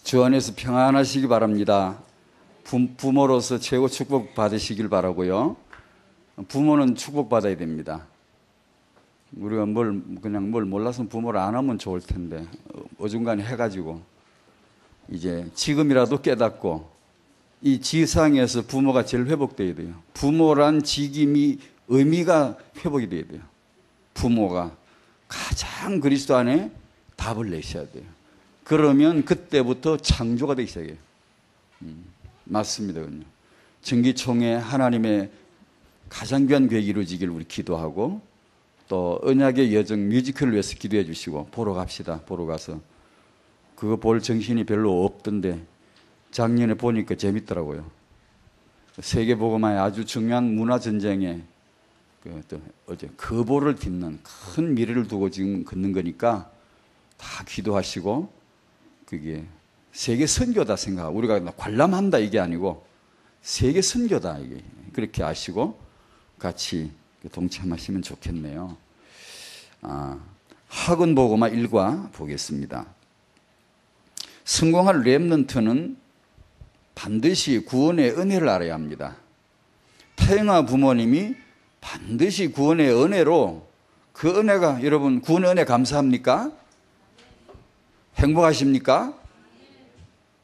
주 안에서 평안하시기 바랍니다. 부모로서 최고 축복 받으시길 바라고요. 부모는 축복 받아야 됩니다. 우리가 그냥 뭘 몰라서 부모를 안 하면 좋을 텐데 어중간히 해가지고 이제 지금이라도 깨닫고 이 지상에서 부모가 제일 회복돼야 돼요. 부모란 직임이 의미가 회복이 돼야 돼요. 부모가 가장 그리스도 안에 답을 내셔야 돼요. 그러면 그때부터 창조가 되기 시작해요. 맞습니다. 정기총회 하나님의 가장 귀한 계획이 이루어지길 우리 기도하고 또 언약의 여정 뮤지컬을 위해서 기도해 주시고 보러 갑시다. 보러 가서 그거 볼 정신이 별로 없던데 작년에 보니까 재밌더라고요. 세계복음화의 아주 중요한 문화전쟁에 어제 거보를 딛는 큰 미래를 두고 지금 걷는 거니까 다 기도하시고 그게 세계 선교다 생각하고 우리가 관람한다 이게 아니고 세계 선교다 이게 그렇게 아시고 같이 동참하시면 좋겠네요. 학원 복음화 1과 보겠습니다. 성공할 렘넌트는 반드시 구원의 은혜를 알아야 합니다. 태영아 부모님이 반드시 구원의 은혜로 그 은혜가 여러분 구원의 은혜 감사합니까? 행복하십니까?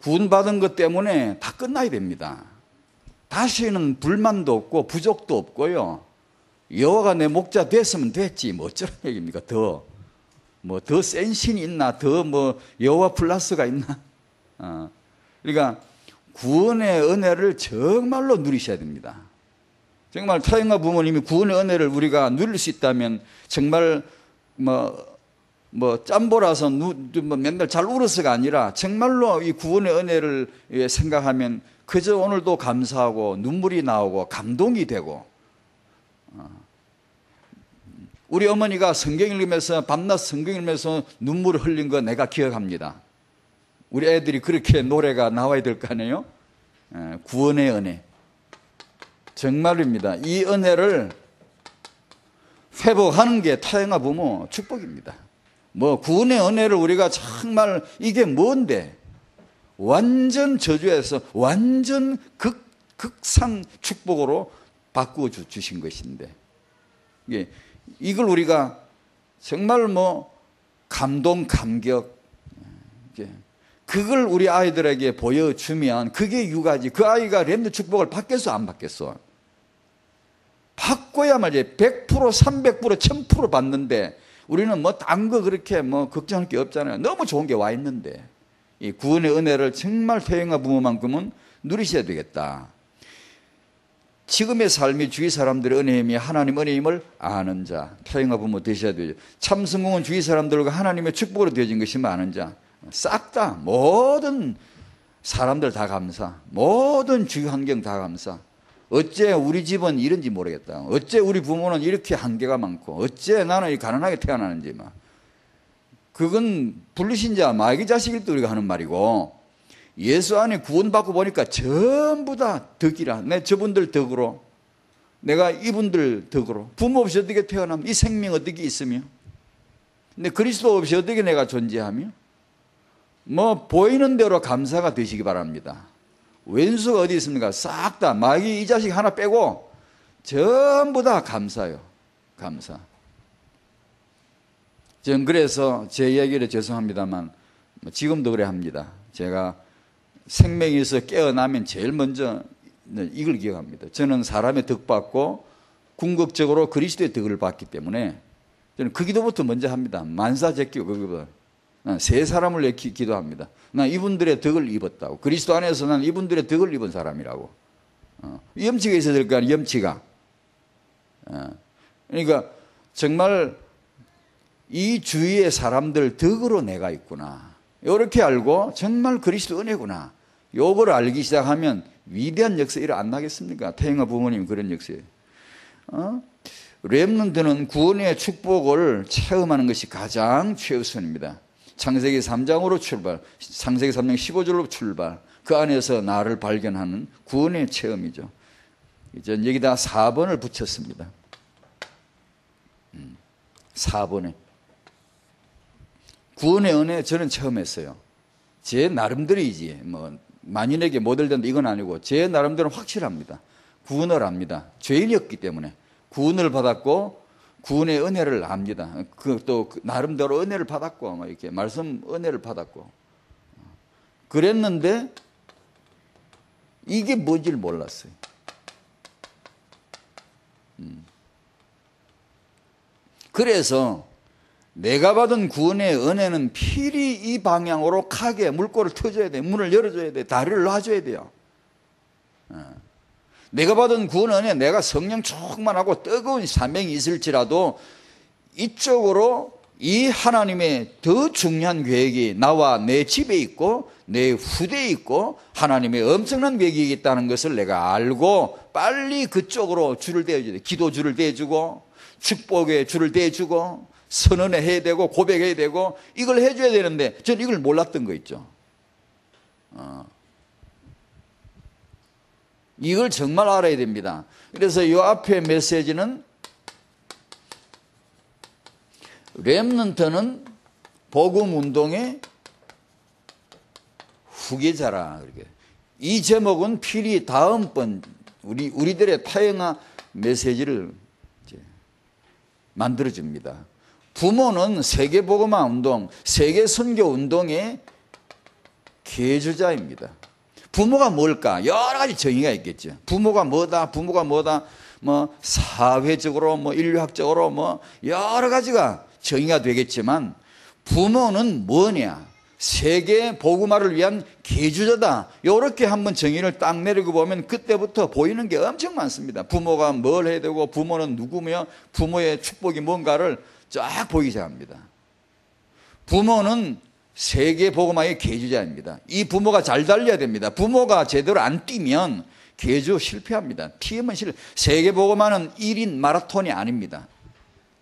구원받은 것 때문에 다 끝나야 됩니다. 다시는 불만도 없고 부족도 없고요. 여호와가 내 목자 됐으면 됐지 뭐 어쩌란 얘기입니까? 더 센 신이 있나? 여호와 플러스가 있나? 그러니까 구원의 은혜를 정말로 누리셔야 됩니다. 정말 태영아 부모님이 구원의 은혜를 우리가 누릴 수 있다면 정말 짬보라서 맨날 잘 울어서가 아니라 정말로 이 구원의 은혜를 생각하면 그저 오늘도 감사하고 눈물이 나오고 감동이 되고 우리 어머니가 성경 읽으면서 밤낮 성경 읽으면서 눈물을 흘린 거 내가 기억합니다. 우리 애들이 그렇게 노래가 나와야 될 거 아니에요? 구원의 은혜 정말입니다. 이 은혜를 회복하는 게 태영아 부모 축복입니다. 구원의 은혜를 우리가 정말 이게 뭔데 완전 저주에서 완전 극상 축복으로 바꾸어 주신 것인데 이걸 우리가 정말 감동 감격 그걸 우리 아이들에게 보여주면 그게 유가지. 그 아이가 렘넌트 축복을 받겠어 안 받겠어? 받고야 말이지. 100% 300% 1000% 받는데 우리는 딴 거 그렇게 걱정할 게 없잖아요. 너무 좋은 게 와 있는데 이 구원의 은혜를 정말 태영아 부모만큼은 누리셔야 되겠다. 지금의 삶이 주위 사람들의 은혜임이 하나님 은혜임을 아는 자 태영아 부모 되셔야 되죠. 참 성공은 주위 사람들과 하나님의 축복으로 되어진 것임을 아는 자 싹 다 모든 사람들 다 감사 모든 주위 환경 다 감사 어째 우리 집은 이런지 모르겠다. 어째 우리 부모는 이렇게 한계가 많고 어째 나는 가난하게 태어나는지 그건 불신자 마귀 자식일 때 우리가 하는 말이고 예수 안에 구원받고 보니까 전부 다 덕이라. 내 저분들 덕으로 내가 이분들 덕으로 부모 없이 어떻게 태어나면 이 생명 어떻게 있으며 근데 그리스도 없이 어떻게 내가 존재하며 보이는 대로 감사가 되시기 바랍니다. 왼수가 어디 있습니까? 싹 다 마귀 이 자식 하나 빼고 전부 다 감사요. 감사. 저는 그래서 제 이야기를 죄송합니다만 지금도 그래 합니다. 제가 생명에서 깨어나면 제일 먼저 이걸 기억합니다. 저는 사람의 덕 받고 궁극적으로 그리스도의 덕을 받기 때문에 저는 그 기도부터 먼저 합니다. 만사제끼고 그거보다 세 사람을 내 기도합니다. 난 이분들의 덕을 입었다고. 그리스도 안에서 난 이분들의 덕을 입은 사람이라고. 염치가 있어야 될 거 아니에요. 염치가. 그러니까 정말 이 주위의 사람들 덕으로 내가 있구나. 이렇게 알고 정말 그리스도 은혜구나. 요걸 알기 시작하면 위대한 역사 안 나겠습니까? 태영아 부모님 그런 역사예요. 렘넌트는 구원의 축복을 체험하는 것이 가장 최우선입니다. 창세기 3장으로 출발, 창세기 3장 15절로 출발, 그 안에서 나를 발견하는 구원의 체험이죠. 전 여기다 4번을 붙였습니다. 4번에 구원의 은혜 저는 처음 했어요. 제 나름대로이지 뭐 만인에게 모델된다 이건 아니고 제 나름대로는 확실합니다. 구원을 압니다. 죄인이었기 때문에 구원을 받았고 구원의 은혜를 압니다. 또 나름대로 은혜를 받았고 뭐 이렇게 말씀 은혜를 받았고 그랬는데 이게 뭔지를 몰랐어요. 그래서 내가 받은 구원의 은혜는 필히 이 방향으로 가게 물꼬를 터줘야 돼. 문을 열어줘야 돼. 다리를 놔줘야 돼요. 내가 받은 구원의 은혜, 내가 성령 충만하고 뜨거운 사명이 있을지라도 이쪽으로 이 하나님의 더 중요한 계획이 나와 내 집에 있고 내 후대에 있고 하나님의 엄청난 계획이 있다는 것을 내가 알고 빨리 그쪽으로 줄을 대줘야 돼. 기도 줄을 대주고 축복의 줄을 대주고 선언해야 되고 고백해야 되고 이걸 해줘야 되는데 저는 이걸 몰랐던 거 있죠. 이걸 정말 알아야 됩니다. 그래서 이 앞에 메시지는 렘넌트는 복음 운동의 후계자라. 이 제목은 필히 다음번 우리들의 타영화 메시지를 만들어줍니다. 부모는 세계복음화 운동, 세계선교운동의 계주자입니다. 부모가 뭘까? 여러 가지 정의가 있겠죠. 부모가 뭐다, 뭐 사회적으로, 뭐 인류학적으로, 뭐 여러 가지가 정의가 되겠지만 부모는 뭐냐? 세계 복음화를 위한 계주자다. 이렇게 한번 정의를 딱 내리고 보면 그때부터 보이는 게 엄청 많습니다. 부모가 뭘 해야 되고 부모는 누구며 부모의 축복이 뭔가를 쫙 보이기 시작합니다. 부모는 세계 복음화의 계주자입니다. 이 부모가 잘 달려야 됩니다. 부모가 제대로 안 뛰면 계주 실패합니다. 팀은 세계 복음화는 1인 마라톤이 아닙니다.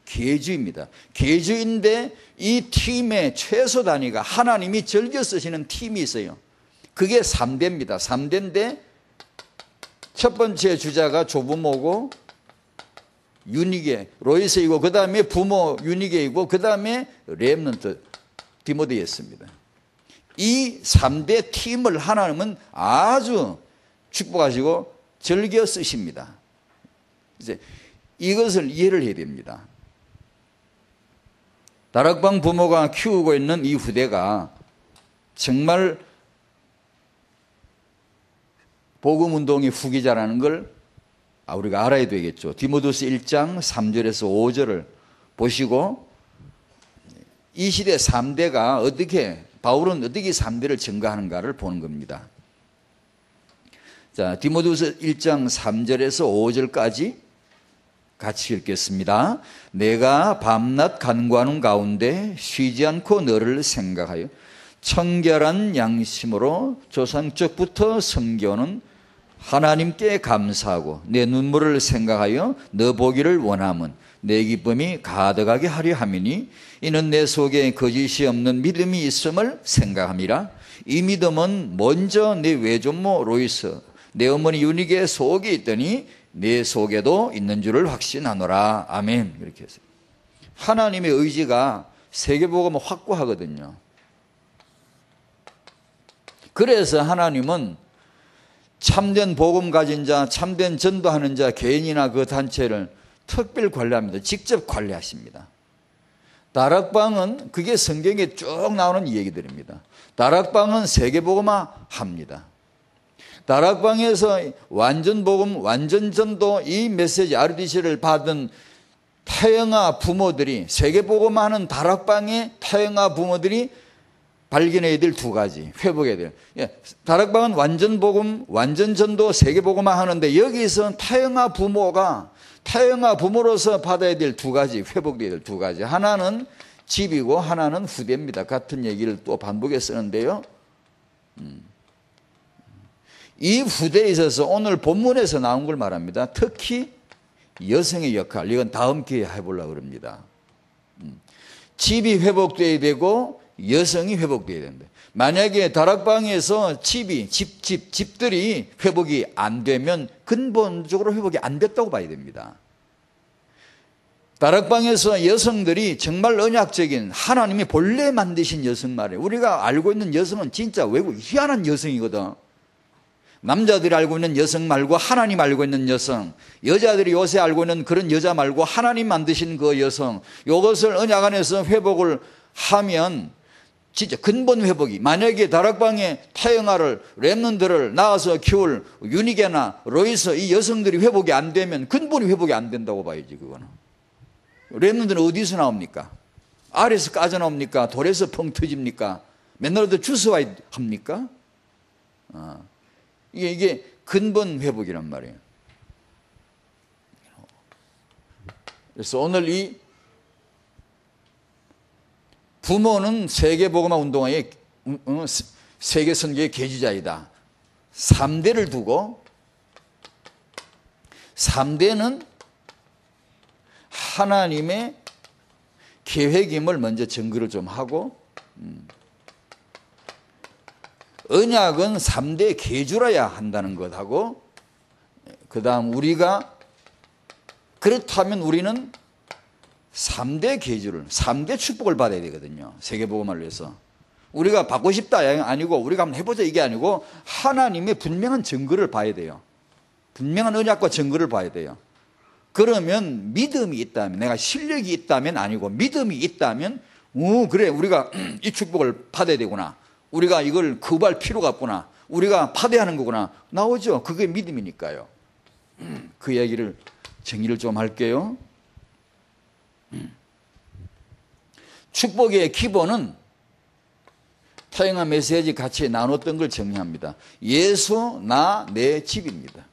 계주입니다. 계주인데 이 팀의 최소 단위가 하나님이 즐겨 쓰시는 팀이 있어요. 그게 3대입니다. 3대인데 첫 번째 주자가 조부모고 유니게 로이스이고 그 다음에 부모 유니게이고 그 다음에 렘넌트 디모데였습니다. 이 3대 팀을 하나님은 아주 축복하시고 즐겨 쓰십니다. 이제 이것을 이해를 해야 됩니다. 다락방 부모가 키우고 있는 이 후대가 정말 복음운동의 후기자라는 걸 우리가 알아야 되겠죠. 디모데후서 1장 3절에서 5절을 보시고 이 시대 3대가 바울은 어떻게 3대를 증거하는가를 보는 겁니다. 자, 디모데후서 1장 3절에서 5절까지 같이 읽겠습니다. 내가 밤낮 간구하는 가운데 쉬지 않고 너를 생각하여 청결한 양심으로 조상적부터 섬겨오는 하나님께 감사하고 내 눈물을 생각하여 너 보기를 원함은 내 기쁨이 가득하게 하려 함이니 이는 내 속에 거짓이 없는 믿음이 있음을 생각함이라. 이 믿음은 먼저 내 외조모 로이스 내 어머니 유니게 속에 있더니 내 속에도 있는 줄을 확신하노라. 아멘. 이렇게 했어요. 하나님의 의지가 세계복음을 확고하거든요. 그래서 하나님은 참된 복음 가진 자, 참된 전도하는 자, 개인이나 그 단체를 특별 관리합니다. 직접 관리하십니다. 다락방은 그게 성경에 쭉 나오는 얘기들입니다. 다락방은 세계복음화 합니다. 다락방에서 완전 복음, 완전 전도 이 메시지 RDC를 받은 타영아 부모들이 세계복음화하는 다락방의 타영아 부모들이 발견해야 될 두 가지, 회복해야 될. 다락방은 완전 복음, 완전 전도, 세계복음화 하는데 여기서 타영아 부모로서 받아야 될 두 가지, 회복돼야 될 두 가지. 하나는 집이고 하나는 후대입니다. 같은 얘기를 또 반복해 쓰는데요. 이 후대에 있어서 오늘 본문에서 나온 걸 말합니다. 특히 여성의 역할, 이건 다음 기회에 해보려고 합니다. 집이 회복돼야 되고 여성이 회복돼야 된다. 만약에 다락방에서 집들이 회복이 안 되면 근본적으로 회복이 안 됐다고 봐야 됩니다. 다락방에서 여성들이 정말 언약적인 하나님이 본래 만드신 여성 말이에요. 우리가 알고 있는 여성은 진짜 외국 희한한 여성이거든. 남자들이 알고 있는 여성 말고 하나님 알고 있는 여성, 여자들이 요새 알고 있는 그런 여자 말고 하나님 만드신 그 여성, 이것을 언약 안에서 회복을 하면 진짜 근본 회복이, 만약에 다락방에 태영아를 렘넌트를 낳아서 키울 유니게나 로이스 이 여성들이 회복이 안 되면 근본이 회복이 안 된다고 봐야지. 그거는 렘넌트는 어디서 나옵니까? 알에서 까져 나옵니까? 돌에서 펑 터집니까? 맨날 주스와야 합니까? 이게 근본 회복이란 말이에요. 그래서 오늘 이 부모는 세계복음화 운동회의 세계선교의 계주자이다. 3대를 두고 3대는 하나님의 계획임을 먼저 증거를 좀 하고, 언약은 3대 계주라야 한다는 것하고, 그 다음 우리가 그렇다면 우리는 3대 계주를, 3대 축복을 받아야 되거든요. 세계복음화를 위해서. 우리가 받고 싶다 아니고 우리가 한번 해보자 이게 아니고 하나님의 분명한 증거를 봐야 돼요. 분명한 언약과 증거를 봐야 돼요. 그러면 믿음이 있다면, 내가 실력이 있다면 아니고 믿음이 있다면, 그래 우리가 이 축복을 받아야 되구나, 우리가 이걸 거부할 필요가 없구나, 우리가 받아야 하는 거구나 나오죠. 그게 믿음이니까요. 그 이야기를 정리를 좀 할게요. 축복의 기본은 태영아 메시지 같이 나눴던 걸 정리합니다. 예수, 나, 내 집입니다.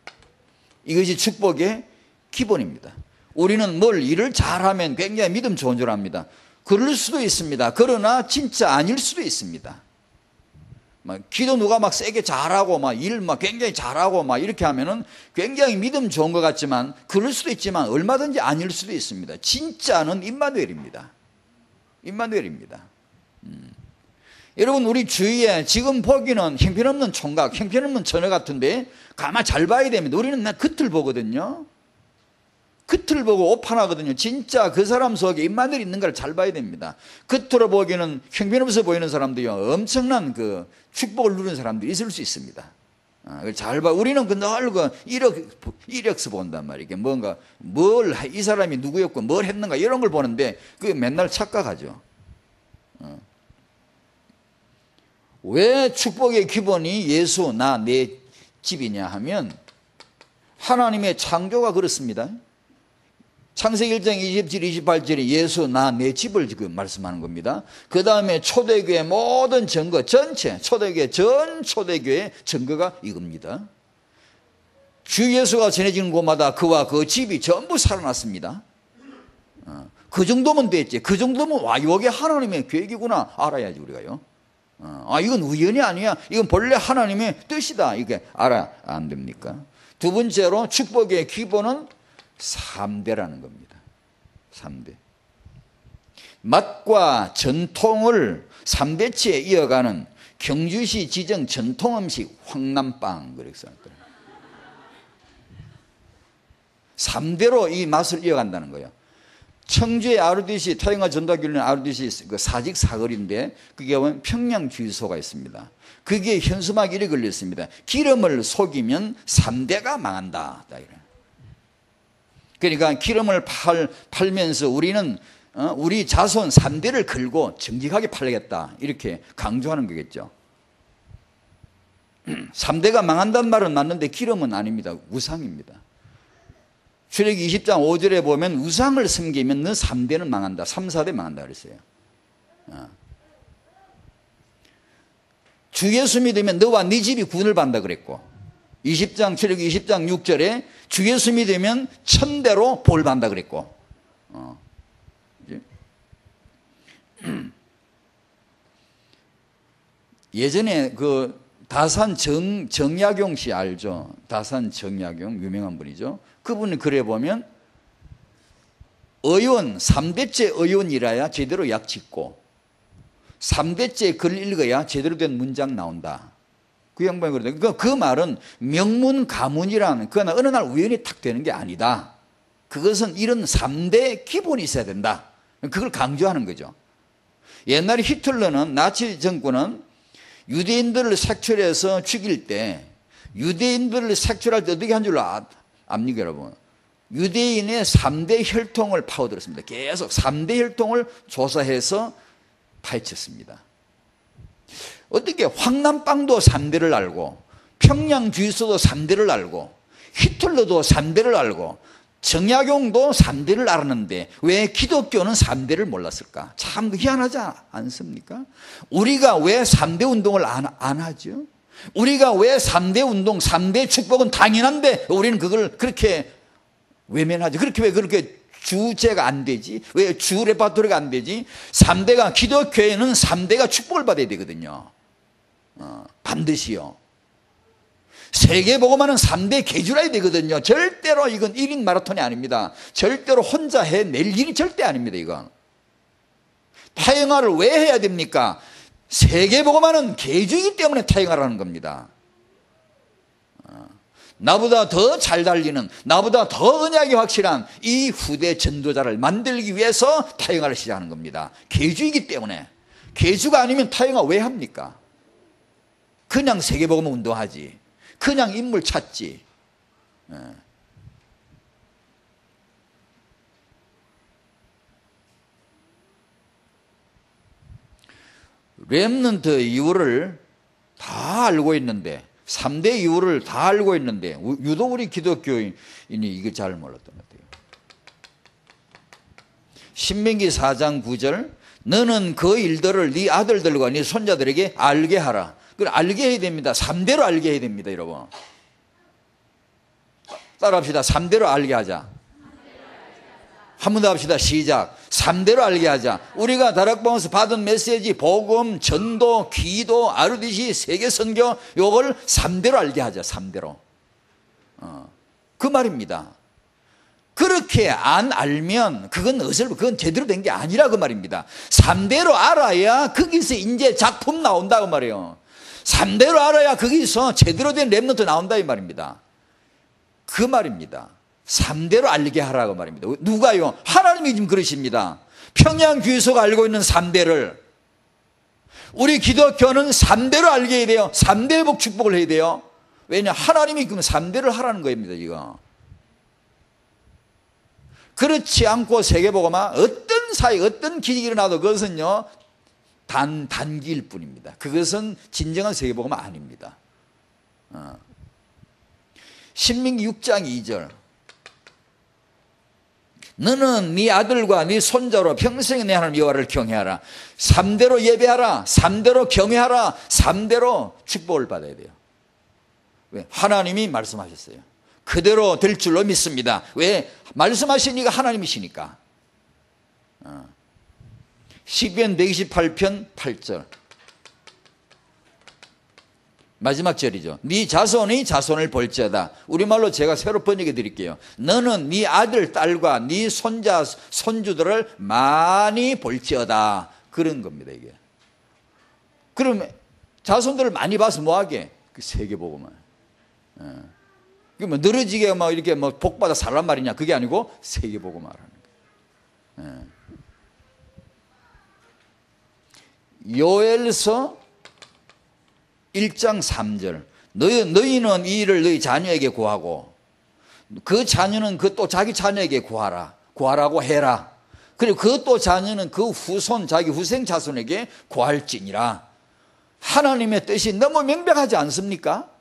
이것이 축복의 기본입니다. 우리는 뭘 일을 잘하면 굉장히 믿음 좋은 줄 압니다. 그럴 수도 있습니다. 그러나 진짜 아닐 수도 있습니다. 기도 누가 막 세게 잘하고 일 굉장히 잘하고 이렇게 하면은 굉장히 믿음 좋은 것 같지만 그럴 수도 있지만 얼마든지 아닐 수도 있습니다. 진짜는 임마누엘입니다. 임마누엘입니다. 여러분, 우리 주위에 지금 보기는 형편없는 총각, 형편없는 처녀 같은데 가만 잘 봐야 됩니다. 우리는 겉을 보거든요. 겉을 보고 오판하거든요. 진짜 그 사람 속에 임마누엘이 있는가를 잘 봐야 됩니다. 겉으로 보기에는 형편없어 보이는 사람들이요, 엄청난 그 축복을 누리는 사람들이 있을 수 있습니다. 잘 봐. 우리는 늘 이력서 본단 말이에요. 뭔가 이 사람이 누구였고 뭘 했는가 이런 걸 보는데 그 맨날 착각하죠. 왜 축복의 기본이 예수, 나, 내 집이냐 하면 하나님의 창조가 그렇습니다. 창세기 1장 27, 28절에 예수, 나, 내 집을 지금 말씀하는 겁니다. 그 다음에 초대교회 모든 증거 전체, 초대교회 전 초대교회 증거가 이겁니다. 주 예수가 전해지는 곳마다 그와 그 집이 전부 살아났습니다. 그 정도면 됐지. 그 정도면 이게 하나님의 계획이구나 알아야지 우리가요. 이건 우연이 아니야. 이건 본래 하나님의 뜻이다. 이게 알아 안 됩니까? 두 번째로 축복의 기본은 3대라는 겁니다. 3대. 맛과 전통을 3대치에 이어가는 경주시 지정 전통 음식 황남빵 그랬어요. 3대로 이 맛을 이어간다는 거예요. 청주의 RDC, 태영아 전도교회는 RDC 그 사직 사거리인데 그게 보면 평양 주유소가 있습니다. 그게 현수막이 이렇게 걸렸습니다. 기름을 속이면 3대가 망한다. 그러니까 기름을 팔면서 우리는 우리 자손 3대를 걸고 정직하게 팔겠다 이렇게 강조하는 거겠죠. 3대가 망한다는 말은 맞는데 기름은 아닙니다. 우상입니다. 출애굽기 20장 5절에 보면 우상을 섬기면 너 3대는 망한다. 3, 4대 망한다 그랬어요. 주 예수 믿으면 너와 네 집이 구원을 받는다 그랬고, 출애굽기 20장 6절에 주 예수 믿으면 1000대로 볼 받는다 그랬고, 예전에 그 다산 정약용 씨 알죠? 다산 정약용 유명한 분이죠. 그분이 글에 보면 의원 3대째 의원이라야 제대로 약 짓고 3대째 글 읽어야 제대로 된 문장 나온다. 그 양반이 그러더라고요. 그 말은 명문 가문이라는 그건 어느 날 우연히 탁 되는 게 아니다. 그것은 이런 3대 기본이 있어야 된다. 그걸 강조하는 거죠. 옛날에 히틀러는, 나치 정권은 유대인들을 색출해서 죽일 때, 유대인들을 색출할 때 어떻게 한 줄 압니까, 여러분? 유대인의 3대 혈통을 파고들었습니다. 계속 3대 혈통을 조사해서 파헤쳤습니다. 어떻게 황남빵도 3대를 알고, 평양 주유소도 3대를 알고, 히틀러도 3대를 알고, 정약용도 3대를 알았는데 왜 기독교는 3대를 몰랐을까? 참 희한하지 않습니까? 우리가 왜 3대 운동을 안 하죠? 우리가 왜 3대 운동, 3대 축복은 당연한데 우리는 그걸 그렇게 외면하죠? 왜 그렇게 주제가 안 되지? 왜 주 레파토리가 안 되지? 3대가, 기독교에는 3대가 축복을 받아야 되거든요. 반드시요. 세계복음화는 3대 계주라야 되거든요. 절대로 이건 1인 마라톤이 아닙니다. 절대로 혼자 해낼 일이 절대 아닙니다. 이건 타영화를 왜 해야 됩니까? 세계복음화는 계주이기 때문에 타영화라는 겁니다. 나보다 더 잘 달리는, 나보다 더 언약이 확실한 이 후대 전도자를 만들기 위해서 타영화를 시작하는 겁니다. 계주이기 때문에. 계주가 아니면 타영화 왜 합니까? 그냥 세계복음 운동하지, 그냥 인물 찾지. 렘넌트 이유를 다 알고 있는데, 3대 이유를 다 알고 있는데 유독 우리 기독교인이 이거 잘 몰랐던 것 같아요. 신명기 4장 9절, 너는 그 일들을 네 아들들과 네 손자들에게 알게 하라. 그걸 알게 해야 됩니다. 3대로 알게 해야 됩니다, 여러분. 따라합시다. 3대로 알게 하자. 한 번 더 합시다. 시작. 3대로 알게 하자. 우리가 다락방에서 받은 메시지, 복음, 전도, 기도, RDC, 세계선교, 요걸 3대로 알게 하자. 3대로. 그 말입니다. 그렇게 안 알면 그건 제대로 된 게 아니라 그 말입니다. 3대로 알아야 거기서 이제 작품 나온다고 말이에요. 3대로 알아야 거기서 제대로 된 렘넌트 나온다 이 말입니다. 그 말입니다. 3대로 알게 하라고 말입니다. 누가요? 하나님이 지금 그러십니다. 평양주유소가 알고 있는 3대를 우리 기독교는 3대로 알게 해야 돼요. 3대 복 축복을 해야 돼요. 왜냐? 하나님이 그럼 3대를 하라는 겁니다, 이거. 그렇지 않고 세계복음화 어떤 사회, 어떤 기적이 일어나도 그것은요, 단기일 뿐입니다. 그것은 진정한 세계복음화 아닙니다. 신명기 6장 2절. 너는 네 아들과 네 손자로 평생에 내 하나님 여호와를 경외하라. 3대로 예배하라. 3대로 경외하라. 3대로 축복을 받아야 돼요. 왜? 하나님이 말씀하셨어요. 그대로 될 줄로 믿습니다. 왜? 말씀하시니까 하나님이시니까. 시편 128편 8절. 마지막 절이죠. 네 자손이 자손을 볼지어다. 우리말로 제가 새로 번역해 드릴게요. 너는 네 아들, 딸과 네 손자, 손주들을 많이 볼지어다. 그런 겁니다, 이게. 그러면 자손들을 많이 봐서 뭐하게? 그 세계복음을. 그 뭐 늘어지게 막 이렇게 뭐 복받아 살란 말이냐? 그게 아니고 세계복음을 하라는 거예요. 요엘서 1장 3절. 너희는 이 일을 너희 자녀에게 구하고 그 자녀는 그 또 자기 자녀에게 구하라고 해라. 그리고 그 또 자녀는 그 후손, 자기 후생 자손에게 구할지니라. 하나님의 뜻이 너무 명백하지 않습니까?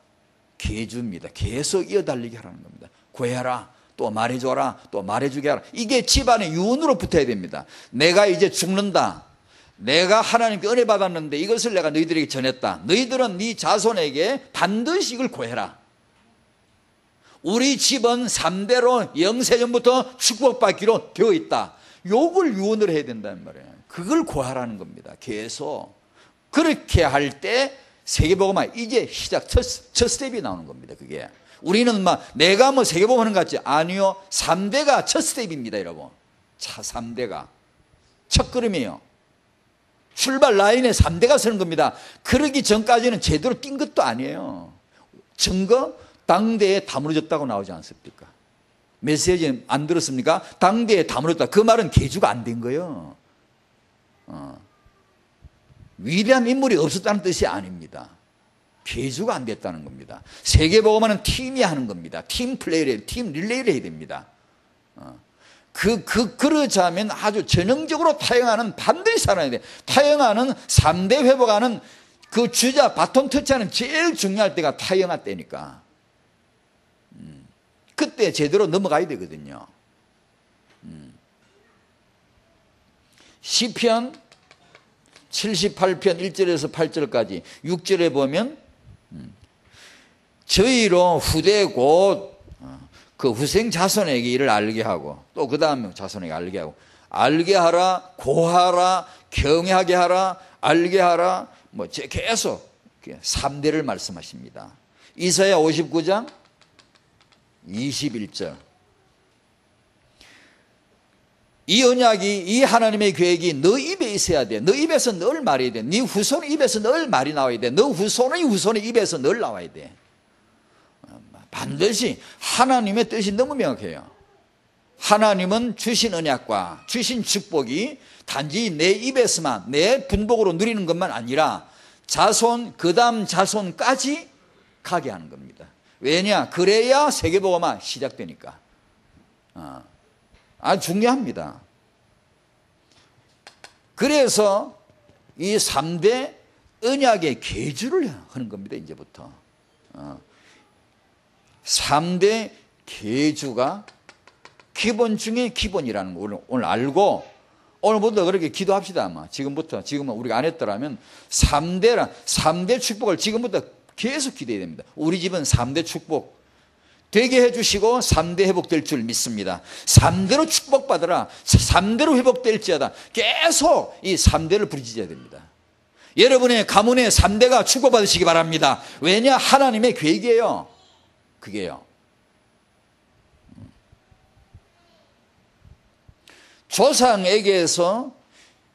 계주입니다. 계속 이어달리게 하라는 겁니다. 구해라, 또 말해줘라, 또 말해주게 하라. 이게 집안의 유언으로 붙어야 됩니다. 내가 이제 죽는다. 내가 하나님께 은혜 받았는데 이것을 내가 너희들에게 전했다. 너희들은 네 자손에게 반드시 이걸 구해라. 우리 집은 3대로 영세전부터 축복받기로 되어 있다. 요걸 유언을 해야 된다는 말이에요. 그걸 구하라는 겁니다. 계속. 그렇게 할 때 세계복음화 이제 시작 첫 스텝이 나오는 겁니다. 그게. 우리는 막 내가 뭐 세계복음 하는 것 같지? 아니요. 3대가 첫 스텝입니다, 여러분. 3대가. 첫 걸음이에요. 출발 라인에 3대가 서는 겁니다. 그러기 전까지는 제대로 뛴 것도 아니에요. 증거? 당대에 다 무너졌다고 나오지 않습니까? 메시지 안 들었습니까? 당대에 다물었다. 그 말은 계주가 안 된 거예요. 위대한 인물이 없었다는 뜻이 아닙니다. 계주가 안 됐다는 겁니다. 세계복음화는 팀이 하는 겁니다. 팀 플레이를, 팀 릴레이를 해야 됩니다. 그러자면 아주 전형적으로 타영하는 반드시 살아야 돼. 타영하는 3대 회복하는 그 주자, 바톤 터치하는 제일 중요할 때가 타영할 때니까. 그때 제대로 넘어가야 되거든요. 시편 78편 1절에서 8절까지 6절에 보면 저희로 후대 곧 그 후생 자손에게 이를 알게 하고 또 그 다음 자손에게 알게 하고 알게 하라, 고하라, 경외하게 하라, 알게 하라, 뭐 계속 3대를 말씀하십니다. 이사야 59장 21절. 이 언약이, 이 하나님의 계획이 너 입에 있어야 돼. 너 입에서 늘 말해야 돼. 네 후손의 입에서 늘 말이 나와야 돼. 너 후손의 입에서 늘 나와야 돼. 반드시 하나님의 뜻이 너무 명확해요. 하나님은 주신 언약과 주신 축복이 단지 내 입에서만, 내 분복으로 누리는 것만 아니라 자손, 그 다음 자손까지 가게 하는 겁니다. 왜냐? 그래야 세계복음화 시작되니까. 아주 중요합니다. 그래서 이 3대 언약의 계주를 하는 겁니다. 이제부터 3대 계주가 기본 중에 기본이라는 걸 오늘 알고 오늘부터 그렇게 기도합시다. 아마 지금부터, 지금은 우리가 안 했더라면 3대 축복을 지금부터 계속 기대해야 됩니다. 우리 집은 3대 축복 되게 해주시고 3대 회복될 줄 믿습니다. 3대로 축복받으라, 3대로 회복될지어다. 계속 이 3대를 부르짖어야 됩니다. 여러분의 가문의 3대가 축복받으시기 바랍니다. 왜냐? 하나님의 계획이에요. 그게요. 조상에게서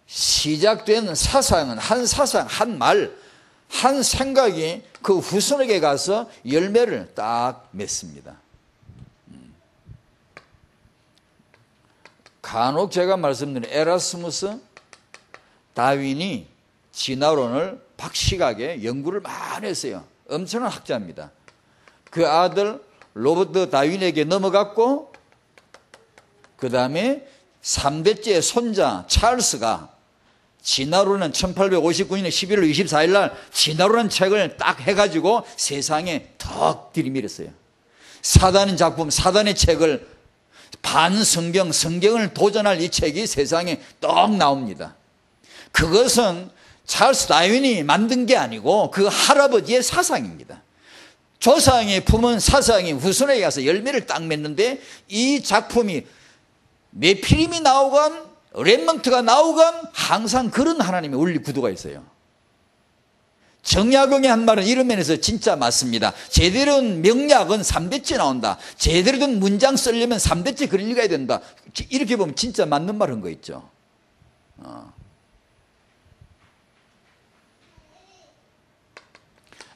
시작된 사상은 한 사상, 한 말, 한 생각이 그 후손에게 가서 열매를 딱 맺습니다. 간혹 제가 말씀드린 에라스무스, 다윈이 진화론을 박식하게 연구를 많이 했어요. 엄청난 학자입니다. 그 아들 로버트 다윈에게 넘어갔고 그 다음에 3대째 손자 찰스가 진화론은 1859년 11월 24일 날 진화론이라는 책을 딱 해가지고 세상에 턱 들이밀었어요. 사단의 작품, 사단의 책을 반성경, 성경을 도전할 이 책이 세상에 떡 나옵니다. 그것은 찰스 다윈이 만든 게 아니고 그 할아버지의 사상입니다. 조상이 품은 사상이 후손에게 가서 열매를 딱 맺는데 이 작품이 네피림이 나오건 렘넌트가 나오건 항상 그런 하나님의 원리 구도가 있어요. 정약용의 한 말은 이런 면에서 진짜 맞습니다. 제대로 된 명약은 3대째 나온다. 제대로 된 문장 쓰려면 3대째 글 읽어야 된다. 이렇게 보면 진짜 맞는 말 한 거 있죠.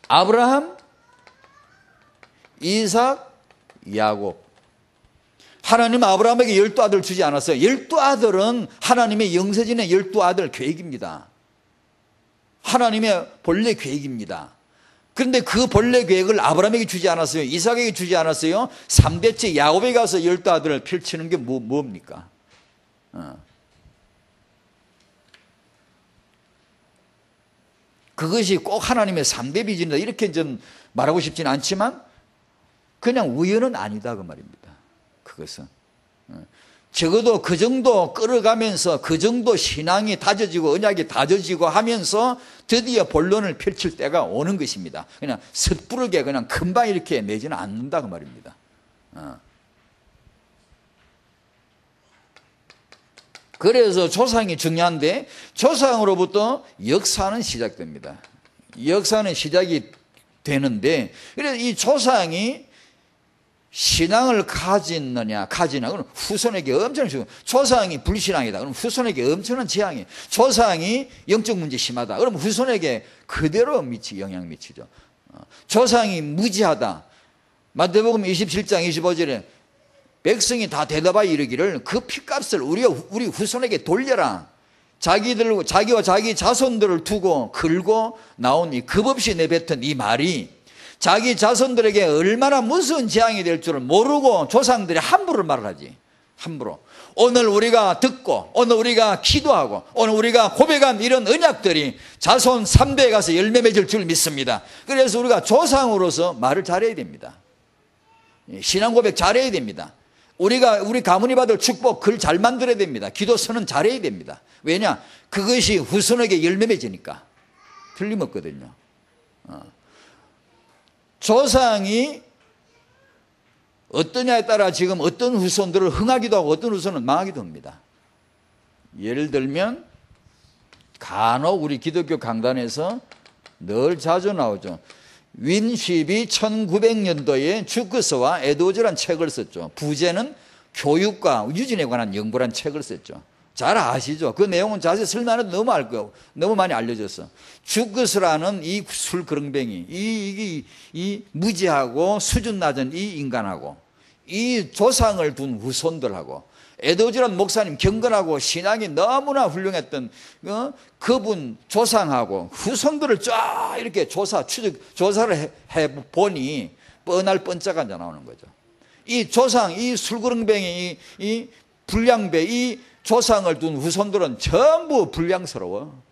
아브라함, 이삭, 야곱. 하나님은 아브라함에게 12아들 주지 않았어요. 12아들은 하나님의 영세전의 12아들 계획입니다. 하나님의 본래 계획입니다. 그런데 그 본래 계획을 아브라함에게 주지 않았어요. 이삭에게 주지 않았어요. 3대째 야곱에게 가서 12아들을 펼치는 게 뭡니까? 그것이 꼭 하나님의 3대 비전이다 이렇게 좀 말하고 싶지는 않지만 그냥 우연은 아니다 그 말입니다. 그것은 적어도 그 정도 끌어가면서 그 정도 신앙이 다져지고 언약이 다져지고 하면서 드디어 본론을 펼칠 때가 오는 것입니다. 그냥 섣부르게 그냥 금방 이렇게 내지는 않는다 그 말입니다. 그래서 조상이 중요한데 조상으로부터 역사는 시작됩니다. 역사는 시작이 되는데 그래서 이 조상이 신앙을 가지느냐 그럼 후손에게 엄청난 지금 조상이 불신앙이다 그럼 후손에게 엄청난 재앙이 조상이 영적 문제 심하다 그럼 후손에게 그대로 영향 미치죠. 조상이 무지하다 마태복음 27장 25절에 백성이 다 대답하여 이르기를 그 핏값을 우리 후손에게 돌려라. 자기와 자기 자손들을 두고 걸고 나온 이 겁없이 내뱉은 이 말이 자기 자손들에게 얼마나 무서운 재앙이 될 줄을 모르고 조상들이 함부로 말을 하지. 함부로. 오늘 우리가 듣고 오늘 우리가 기도하고 오늘 우리가 고백한 이런 언약들이 자손 3대에 가서 열매 맺을 줄 믿습니다. 그래서 우리가 조상으로서 말을 잘해야 됩니다. 신앙 고백 잘해야 됩니다. 우리 가문이 받을 축복 글 잘 만들어야 됩니다. 기도서는 잘해야 됩니다. 왜냐? 그것이 후손에게 열매 맺으니까. 틀림없거든요. 조상이 어떠냐에 따라 지금 어떤 후손들을 흥하기도 하고 어떤 후손은 망하기도 합니다. 예를 들면 간혹 우리 기독교 강단에서 늘 자주 나오죠. 윈쉽이 1900년도에 주크서와 에드워즈란 책을 썼죠. 부제는 교육과 유진에 관한 연구란 책을 썼죠. 잘 아시죠? 그 내용은 자세히 설명 안 해도 너무 알 거예요. 너무 많이 알려졌어. 주크스라는 이 술그렁뱅이, 이 무지하고 수준 낮은 이 인간하고 이 조상을 둔 후손들하고 에드워즈란 목사님 경건하고 신앙이 너무나 훌륭했던 그분 조상하고 후손들을 쫙 이렇게 조사를 해보니 뻔할 뻔짜가 나오는 거죠. 이 조상, 이 술그렁뱅이, 이 불량배, 이 조상을 둔 후손들은 전부 불량스러워.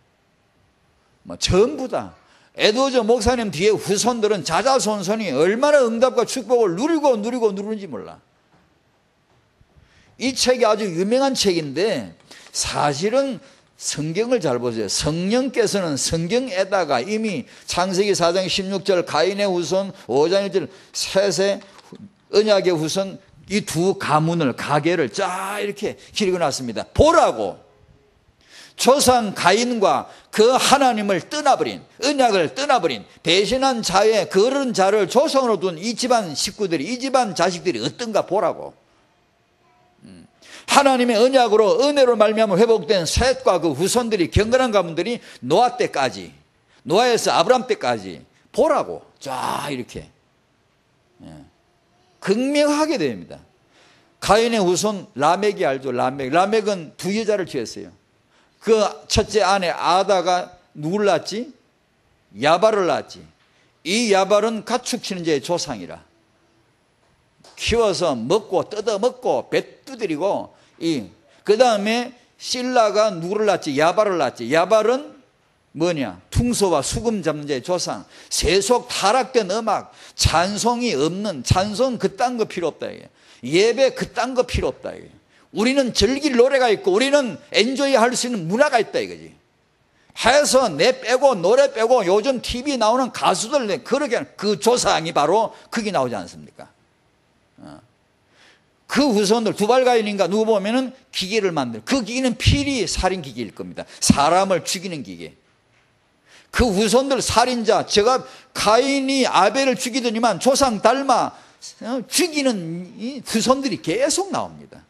전부 다. 에드워즈 목사님 뒤에 후손들은 자자손손이 얼마나 응답과 축복을 누리는지 몰라. 이 책이 아주 유명한 책인데 사실은 성경을 잘 보세요. 성령께서는 성경에다가 이미 창세기 4장 16절 가인의 후손 5장 1절 셋의 언약의 후손 이 두 가문을 가계를 쫙 이렇게 기록해놨습니다. 보라고. 조상 가인과 그 하나님을 떠나버린 언약을 떠나버린 배신한 자의 그런 자를 조상으로 둔 이 집안 식구들이 이 집안 자식들이 어떤가 보라고. 하나님의 언약으로 은혜로 말미암아 회복된 셋과 그 후손들이 경건한 가문들이 노아 때까지 노아에서 아브람 때까지 보라고 쫙 이렇게 극명하게 됩니다. 가인의 후손 라멕이 알죠? 라멕은 두 여자를 취했어요. 그 첫째 아내 아다가 누굴 낳았지? 야발을 낳았지. 이 야발은 가축치는 자의 조상이라. 키워서 먹고 뜯어먹고 배 두드리고 그 다음에 실라가 누구를 낳았지? 야발을 낳았지. 야발은 뭐냐? 퉁소와 수금 잡는 자의 조상. 세속 타락된 음악, 찬송이 없는, 찬송 그딴 거 필요 없다 이게. 예배 그딴 거 필요 없다 이게. 우리는 즐길 노래가 있고 우리는 엔조이 할 수 있는 문화가 있다 이거지. 해서 내 빼고 노래 빼고 요즘 TV 나오는 가수들 그렇게 그 조상이 바로 그게 나오지 않습니까? 그 후손들 두발가인인가 누구 보면은 기계를 만들. 그 기계는 필히 살인 기계일 겁니다. 사람을 죽이는 기계. 그 후손들 살인자, 제가 가인이 아벨을 죽이더니만 조상 닮아 죽이는 이 후손들이 계속 나옵니다.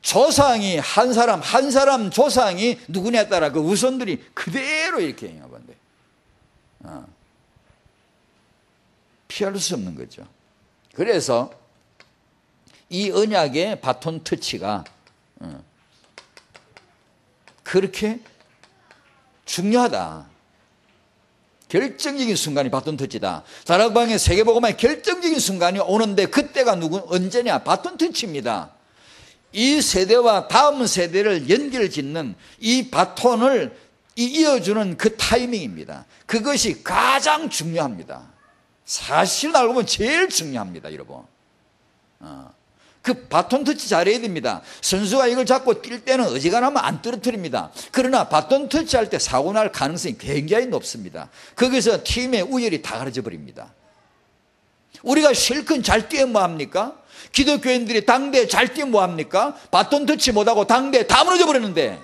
조상이 한 사람 조상이 누구냐에 따라 그 후손들이 그대로 이렇게 행하건데 피할 수 없는 거죠. 그래서 이 언약의 바톤 터치가 그렇게 중요하다. 결정적인 순간이 바톤 터치다. 다락방의 세계복음화의 결정적인 순간이 오는데 그때가 언제냐? 바톤 터치입니다. 이 세대와 다음 세대를 연결짓는 이 바톤을 이어주는 그 타이밍입니다. 그것이 가장 중요합니다. 사실 알고 보면 제일 중요합니다, 여러분. 그 바톤 터치 잘해야 됩니다. 선수가 이걸 잡고 뛸 때는 어지간하면 안 떨어뜨립니다. 그러나 바톤 터치할 때 사고 날 가능성이 굉장히 높습니다. 거기서 팀의 우열이 다 가려져 버립니다. 우리가 실컷 잘 뛰면 뭐합니까? 기독교인들이 당대에 잘 뛰면 뭐합니까? 바톤 터치 못하고 당대에 다 무너져 버렸는데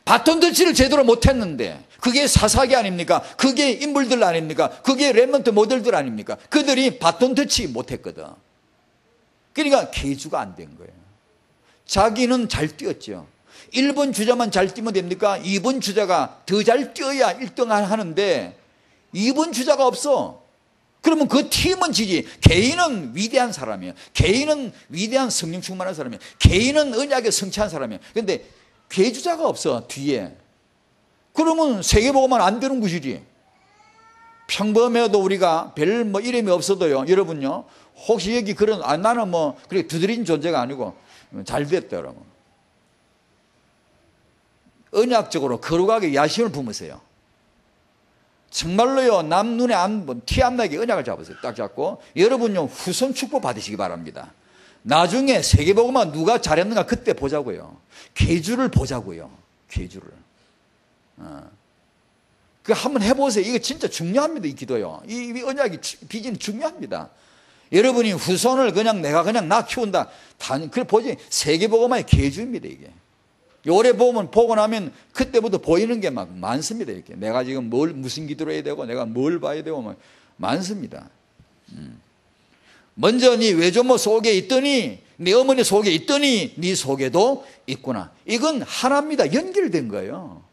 바톤 터치를 제대로 못했는데 그게 사사기 아닙니까? 그게 인물들 아닙니까? 그게 렘넌트 모델들 아닙니까? 그들이 바톤 터치 못했거든. 그러니까 계주가 안 된 거예요. 자기는 잘 뛰었죠. 1번 주자만 잘 뛰면 됩니까? 2번 주자가 더 잘 뛰어야 1등 하는데 2번 주자가 없어. 그러면 그 팀은 지지. 개인은 위대한 사람이에요. 개인은 위대한 성령 충만한 사람이에요. 개인은 언약에 성취한 사람이에요. 그런데 괴주자가 없어, 뒤에. 그러면 세계복음만 안 되는 것이지. 평범해도 우리가 별 뭐 이름이 없어도요, 여러분요, 혹시 여기 그런, 나는 뭐, 그렇게 두드린 존재가 아니고, 잘 됐다, 여러분. 언약적으로 거룩하게 야심을 품으세요. 정말로요, 남 눈에 티 안 나게 언약을 잡으세요. 딱 잡고, 여러분요, 후손 축복 받으시기 바랍니다. 나중에 세계복음만 누가 잘했는가 그때 보자고요. 계주를 보자고요. 계주를. 그 한번 해보세요. 이거 진짜 중요합니다. 이 기도요. 이 언약이 비전이 중요합니다. 여러분이 후손을 내가 나 키운다. 그래 보지. 세계복음의 계주입니다. 이게. 요래 보면 보고 나면 그때부터 보이는 게 막 많습니다. 이렇게 내가 지금 무슨 기도를 해야 되고 내가 뭘 봐야 되고 막 많습니다. 먼저 네 외조모 속에 있더니 네 어머니 속에 있더니 네 속에도 있구나. 이건 하나입니다. 연결된 거예요.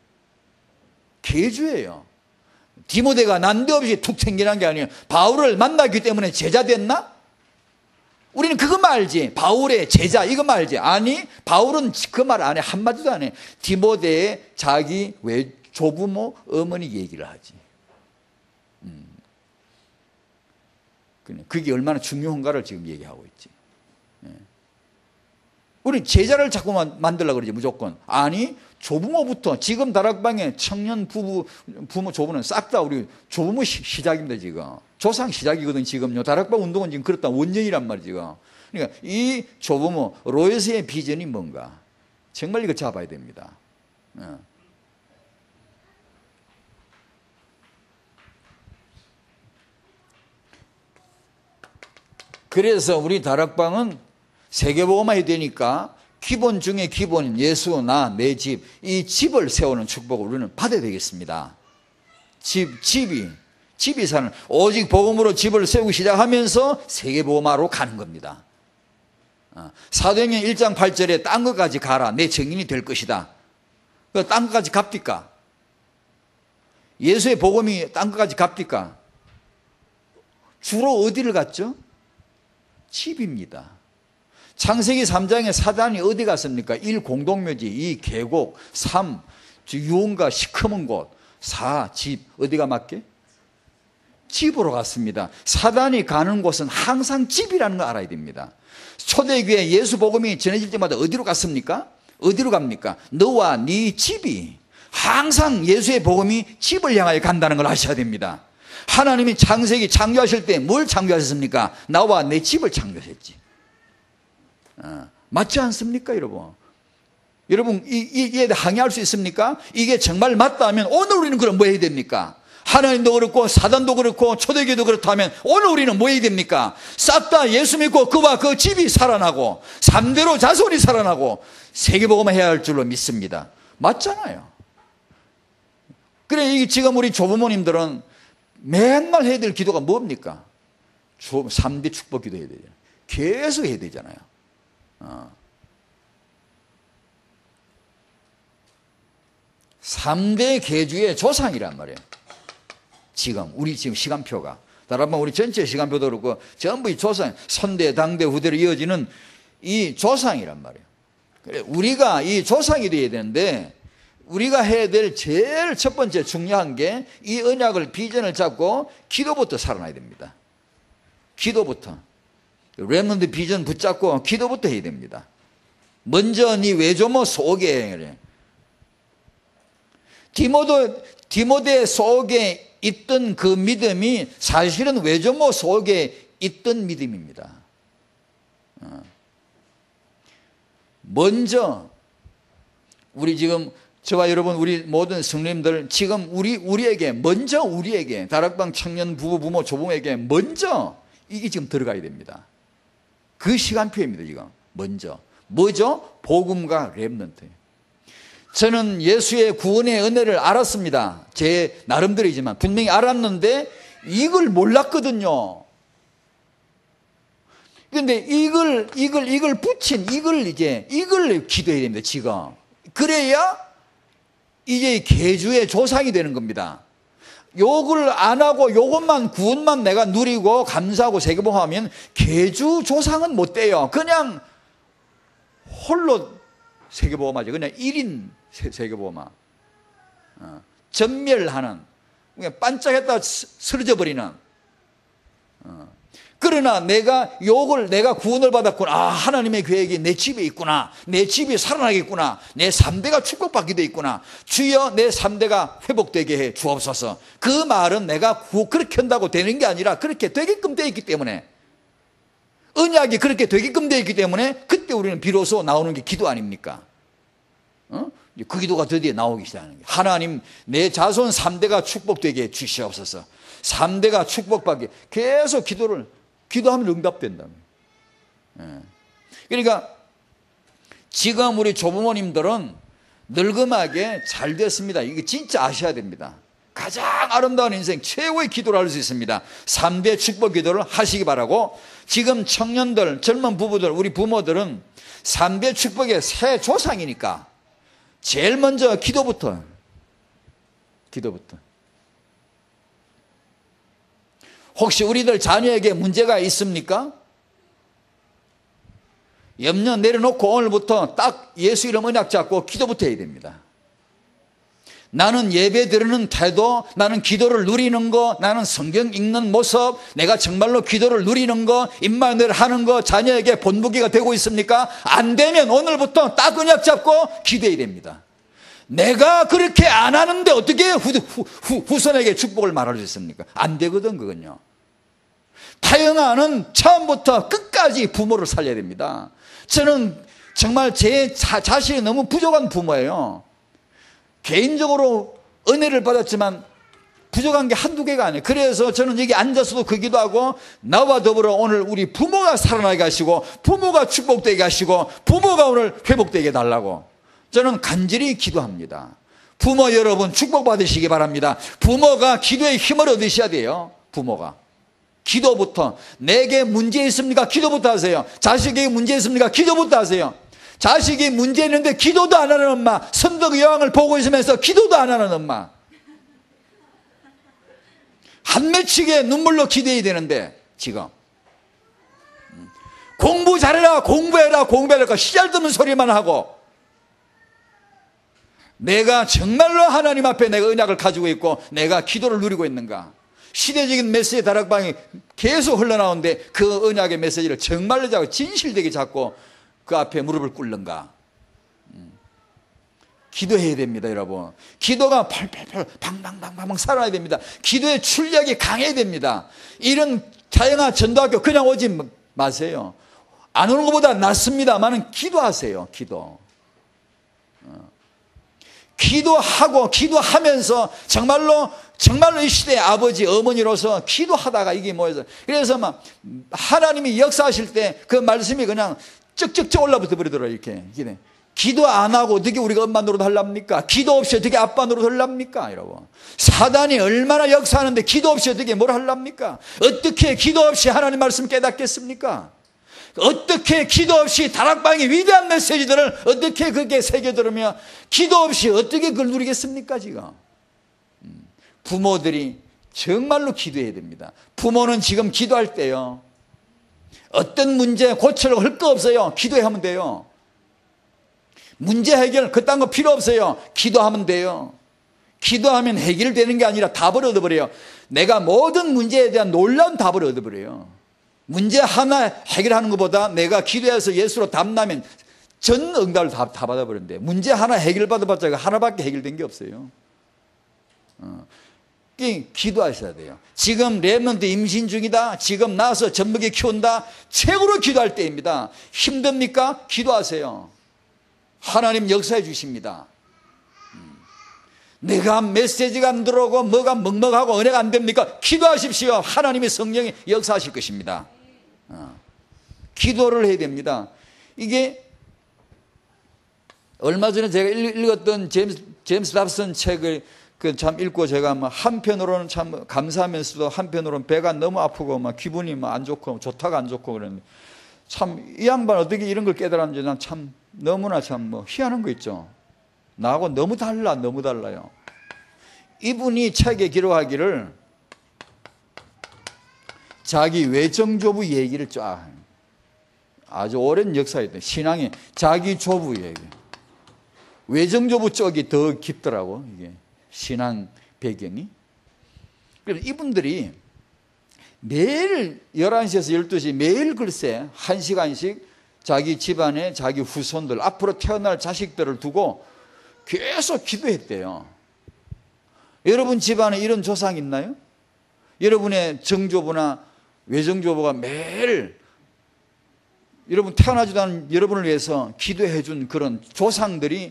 계주예요. 디모데가 난데없이 툭 생겨난 게 아니에요. 바울을 만나기 때문에 제자 됐나? 우리는 그것만 알지. 바울의 제자 이것만 알지. 아니, 바울은 그 말 안 해. 한마디도 안 해. 디모데의 자기 조부모 어머니 얘기를 하지. 그게 얼마나 중요한가를 지금 얘기하고 있지. 우리 제자를 자꾸만 만들려고 그러지 무조건. 아니, 조부모부터. 지금 다락방에 청년 부모 조부는 싹 다 우리 조부모 시작입니다. 지금 조상 시작이거든. 지금요 다락방 운동은 지금 그렇다 원년이란 말이지. 그러니까 이 조부모 로에스의 비전이 뭔가 정말 이거 잡아야 됩니다. 그래서 우리 다락방은 세계복음화 해야 되니까 기본 중에 기본인 예수, 나, 내 집, 이 집을 세우는 축복을 우리는 받아야 되겠습니다. 집이 사는, 오직 복음으로 집을 세우기 시작하면서 세계복음화로 가는 겁니다. 사도행전 1장 8절에 딴 것까지 가라. 내 증인이 될 것이다. 딴 것까지 갑니까? 예수의 복음이 딴 것까지 갑니까? 주로 어디를 갔죠? 집입니다. 창세기 3장에 사단이 어디 갔습니까? 1. 공동묘지, 2. 계곡, 3. 유흥가 시커먼 곳, 4. 집. 어디가 맞게? 집으로 갔습니다. 사단이 가는 곳은 항상 집이라는 걸 알아야 됩니다. 초대교회 예수 복음이 전해질 때마다 어디로 갔습니까? 어디로 갑니까? 너와 네 집이. 항상 예수의 복음이 집을 향하여 간다는 걸 아셔야 됩니다. 하나님이 창세기 창조하실 때 뭘 창조하셨습니까? 나와 내 집을 창조하셨지. 맞지 않습니까, 여러분? 여러분, 이에 항의할 수 있습니까? 이게 정말 맞다면 오늘 우리는 그럼 뭐 해야 됩니까? 하나님도 그렇고 사단도 그렇고 초대교회도 그렇다면 오늘 우리는 뭐 해야 됩니까? 싹 다 예수 믿고 그와 그 집이 살아나고 3대로 자손이 살아나고 세계복음을 해야 할 줄로 믿습니다. 맞잖아요. 그래, 지금 우리 조부모님들은 맨날 해야 될 기도가 뭡니까? 3대 축복 기도 해야 되잖아요. 계속 해야 되잖아요. 3대 계주의 조상이란 말이에요. 우리 지금 시간표가. 다락방 우리 전체 시간표도 그렇고 전부 이 조상, 선대, 당대, 후대로 이어지는 이 조상이란 말이에요. 그래, 우리가 이 조상이 되어야 되는데 우리가 해야 될 제일 첫 번째 중요한 게 이 언약을 비전을 잡고 기도부터 살아나야 됩니다. 기도부터. 렘넌트 비전 붙잡고 기도부터 해야 됩니다. 먼저 네 외조모 속에 디모데 속에 있던 그 믿음이 사실은 외조모 속에 있던 믿음입니다. 먼저 우리 지금 저와 여러분 우리 모든 성도님들 지금 우리에게 먼저 우리에게 다락방 청년 부모 조부모에게 먼저 이게 지금 들어가야 됩니다. 그 시간표입니다. 지금 먼저 뭐죠? 복음과 렘넌트. 저는 예수의 구원의 은혜를 알았습니다. 제 나름대로이지만 분명히 알았는데 이걸 몰랐거든요. 그런데 이걸 붙인 이걸 기도해야 됩니다. 지금 그래야 이제 계주의 조상이 되는 겁니다. 욕을 안 하고 요것만 구원만 내가 누리고 감사하고 세계보험하면 개주 조상은 못 돼요. 그냥 홀로 세계보험하죠. 그냥 1인 세계보험하. 전멸하는, 그냥 반짝했다 쓰러져 버리는. 그러나 내가 구원을 받았구나. 아, 하나님의 계획이 내 집에 있구나. 내 집이 살아나겠구나. 내 3대가 축복받게 돼 있구나. 주여 내 3대가 회복되게 해 주옵소서. 그 말은 내가 그렇게 한다고 되는 게 아니라 그렇게 되게끔 되어 있기 때문에, 언약이 그렇게 되게끔 되어 있기 때문에 그때 우리는 비로소 나오는 게 기도 아닙니까? 그 기도가 드디어 나오기 시작하는 거예요. 하나님 내 자손 3대가 축복되게 해 주시옵소서. 3대가 축복받게. 계속 기도하면 응답된다. 그러니까 지금 우리 조부모님들은 늙음하게 잘 됐습니다. 이게 진짜 아셔야 됩니다. 가장 아름다운 인생 최고의 기도를 할 수 있습니다. 3대 축복 기도를 하시기 바라고, 지금 청년들, 젊은 부부들, 우리 부모들은 3대 축복의 새 조상이니까 제일 먼저 기도부터. 혹시 우리들 자녀에게 문제가 있습니까? 염려 내려놓고 오늘부터 딱 예수 이름 언약 잡고 기도부터 해야 됩니다. 나는 예배 드리는 태도, 나는 기도를 누리는 거, 나는 성경 읽는 모습, 내가 정말로 기도를 누리는 거, 임마누엘 하는 거 자녀에게 본보기가 되고 있습니까? 안 되면 오늘부터 딱 언약 잡고 기도해야 됩니다. 내가 그렇게 안 하는데 어떻게 후손에게 축복을 말할 수 있습니까? 안 되거든, 그건요. 타영아는 처음부터 끝까지 부모를 살려야 됩니다. 저는 정말 제 자신이 너무 부족한 부모예요. 개인적으로 은혜를 받았지만 부족한 게 한두 개가 아니에요. 그래서 저는 여기 앉아서도 그 기도하고, 나와 더불어 오늘 우리 부모가 살아나게 하시고, 부모가 축복되게 하시고, 부모가 오늘 회복되게 해달라고 저는 간절히 기도합니다. 부모 여러분 축복받으시기 바랍니다. 부모가 기도의 힘을 얻으셔야 돼요. 부모가 기도부터. 내게 문제 있습니까? 기도부터 하세요. 자식에게 문제 있습니까? 기도부터 하세요. 자식이 문제 있는데 기도도 안 하는 엄마, 선덕 여왕을 보고 있으면서 기도도 안 하는 엄마, 한 맺히게 눈물로 기도해야 되는데 지금 공부 잘해라, 공부해라 시잘드는 소리만 하고, 내가 정말로 하나님 앞에 내가 언약을 가지고 있고 내가 기도를 누리고 있는가? 시대적인 메시지 다락방이 계속 흘러나오는데 그 언약의 메시지를 정말로 잡고 진실되게 잡고 그 앞에 무릎을 꿇는가? 기도해야 됩니다, 여러분. 기도가 펄펄펄 방방방방 살아야 됩니다. 기도의 출력이 강해야 됩니다. 이런 자영아 전도학교 그냥 오지 마세요. 안 오는 것보다 낫습니다만은 기도하세요. 기도하고 기도하면서 정말로 이 시대의 아버지 어머니로서 기도하다가 이게 뭐여서, 그래서 막 하나님이 역사하실 때 그 말씀이 그냥 쩍쩍쩍 올라붙어 버리더라고요. 이렇게 기도 안 하고 어떻게 우리가 엄마 노릇 하랍니까? 기도 없이 어떻게 아빠 노릇 하랍니까? 이러고 사단이 얼마나 역사하는데 기도 없이 어떻게 뭘 하랍니까? 어떻게 기도 없이 하나님 말씀 깨닫겠습니까? 어떻게 기도 없이 다락방의 위대한 메시지들을 어떻게 그렇게 새겨 들으며 기도 없이 어떻게 그걸 누리겠습니까? 지금 부모들이 정말로 기도해야 됩니다. 부모는 지금 기도할 때요, 어떤 문제 고치려고 할 거 없어요. 기도하면 돼요. 문제 해결 그딴 거 필요 없어요. 기도하면 돼요. 기도하면 해결되는 게 아니라 답을 얻어버려요. 내가 모든 문제에 대한 놀라운 답을 얻어버려요. 문제 하나 해결하는 것보다 내가 기도해서 예수로 답나면 전 응답을 다 받아버렸는데, 문제 하나 해결받아봤자 하나밖에 해결된 게 없어요. 기도하셔야 돼요. 지금 렘넌트 임신 중이다, 지금 나서 젖먹이 키운다, 최고로 기도할 때입니다. 힘듭니까? 기도하세요. 하나님 역사해 주십니다. 내가 메시지가 안 들어오고 뭐가 먹먹하고 은혜가 안 됩니까? 기도하십시오. 하나님의 성령이 역사하실 것입니다. 기도를 해야 됩니다. 이게 얼마 전에 제가 읽었던 제임스 답슨 책을 참 읽고, 제가 한편으로는 참 감사하면서도 한편으로는 배가 너무 아프고 막 기분이 안 좋고 좋다가 안 좋고 그러는데, 참 이 양반 어떻게 이런 걸 깨달았는지 난 참 너무나 참 희한한 거 있죠. 나하고 너무 달라요. 이분이 책에 기록하기를 자기 외정조부 얘기를 쫙, 아주 오랜 역사에 있던 신앙의 자기 조부 얘기. 외정조부 쪽이 더 깊더라고, 이게 신앙 배경이. 그래서 이분들이 매일 11시에서 12시 매일 글쎄 1시간씩 자기 집안에 자기 후손들, 앞으로 태어날 자식들을 두고 계속 기도했대요. 여러분 집안에 이런 조상 있나요? 여러분의 정조부나 외정조부가 매일 여러분 태어나지도 않은 여러분을 위해서 기도해 준 그런 조상들이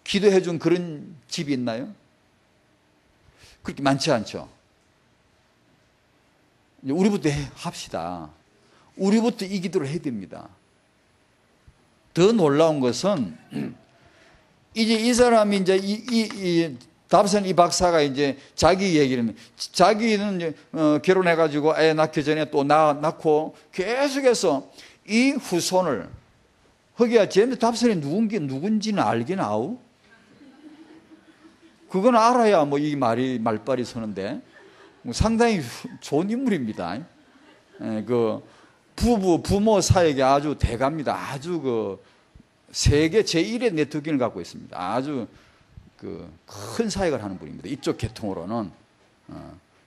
기도해 준 그런 집이 있나요? 그렇게 많지 않죠. 우리부터 합시다. 우리부터 이 기도를 해야 됩니다. 더 놀라운 것은 이제 이 사람이 이제 답선 이 박사가 이제 자기 얘기를, 자기는 이제 결혼해가지고 애 낳기 전에 또 낳고 계속해서 이 후손을, 허기야 쟤네 답선이 누군지는 알긴 아우? 그건 알아야 뭐 이 말빨이 서는데 상당히 좋은 인물입니다. 그 부모 사역이 아주 대가입니다. 아주 그 세계 제1의 네트워킹을 갖고 있습니다. 아주 그 큰 사역을 하는 분입니다. 이쪽 계통으로는.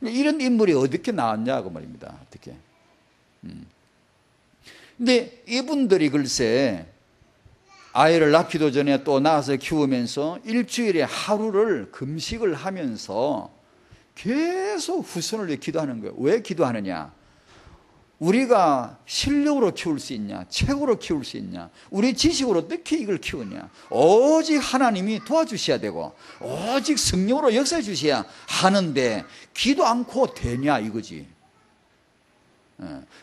이런 인물이 어떻게 나왔냐고 말입니다. 어떻게. 근데 이분들이 글쎄 아이를 낳기도 전에 또 낳아서 키우면서 일주일에 하루를 금식을 하면서 계속 후손을 위해 기도하는 거예요. 왜 기도하느냐? 우리가 실력으로 키울 수 있냐? 책으로 키울 수 있냐? 우리 지식으로 어떻게 이걸 키우냐? 오직 하나님이 도와주셔야 되고 오직 성령으로 역사해 주셔야 하는데 기도 않고 되냐 이거지.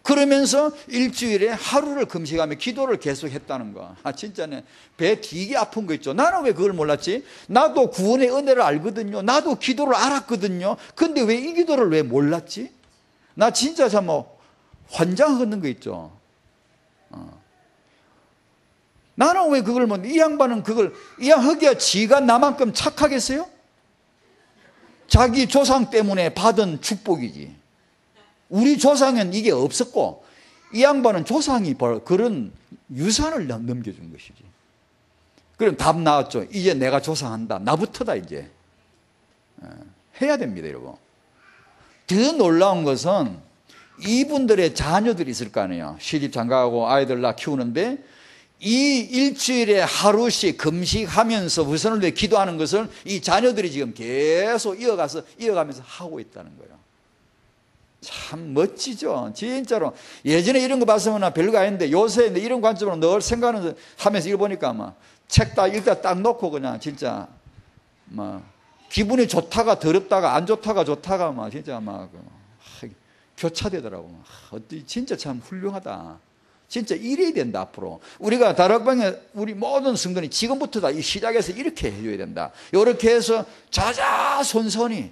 그러면서 일주일에 하루를 금식하며 기도를 계속했다는 거. 진짜네. 배 되게 아픈 거 있죠. 나는 왜 그걸 몰랐지? 나도 구원의 은혜를 알거든요. 나도 기도를 알았거든요. 근데 왜 이 기도를 왜 몰랐지? 나 진짜 참 환장하는 거 있죠. 나는 왜 그걸 이 양반은 이 허기야 지가 나만큼 착하겠어요? 자기 조상 때문에 받은 축복이지. 우리 조상은 이게 없었고 이 양반은 조상이 그런 유산을 넘겨준 것이지. 그럼 답 나왔죠. 이제 내가 조상한다. 나부터다 이제. 해야 됩니다 여러분. 더 놀라운 것은 이분들의 자녀들이 있을 거 아니에요. 시집 장가가고 아이들 낳아 키우는데 이 일주일에 하루씩 금식하면서 후손을 위해 기도하는 것을 이 자녀들이 지금 계속 이어가면서 하고 있다는 거예요. 참 멋지죠. 진짜로. 예전에 이런 거 봤으면 별거 아닌데 요새 이런 관점으로 늘 생각하면서 이거 보니까 아마 책 딱 읽다 딱 놓고 그냥 진짜 기분이 좋다가 더럽다가 안 좋다가 좋다가 진짜 교차되더라고. 진짜 참 훌륭하다. 진짜 이래야 된다 앞으로. 우리가 다락방에 우리 모든 성도니 지금부터 다 이 시작해서 이렇게 해줘야 된다. 이렇게 해서 자자손손히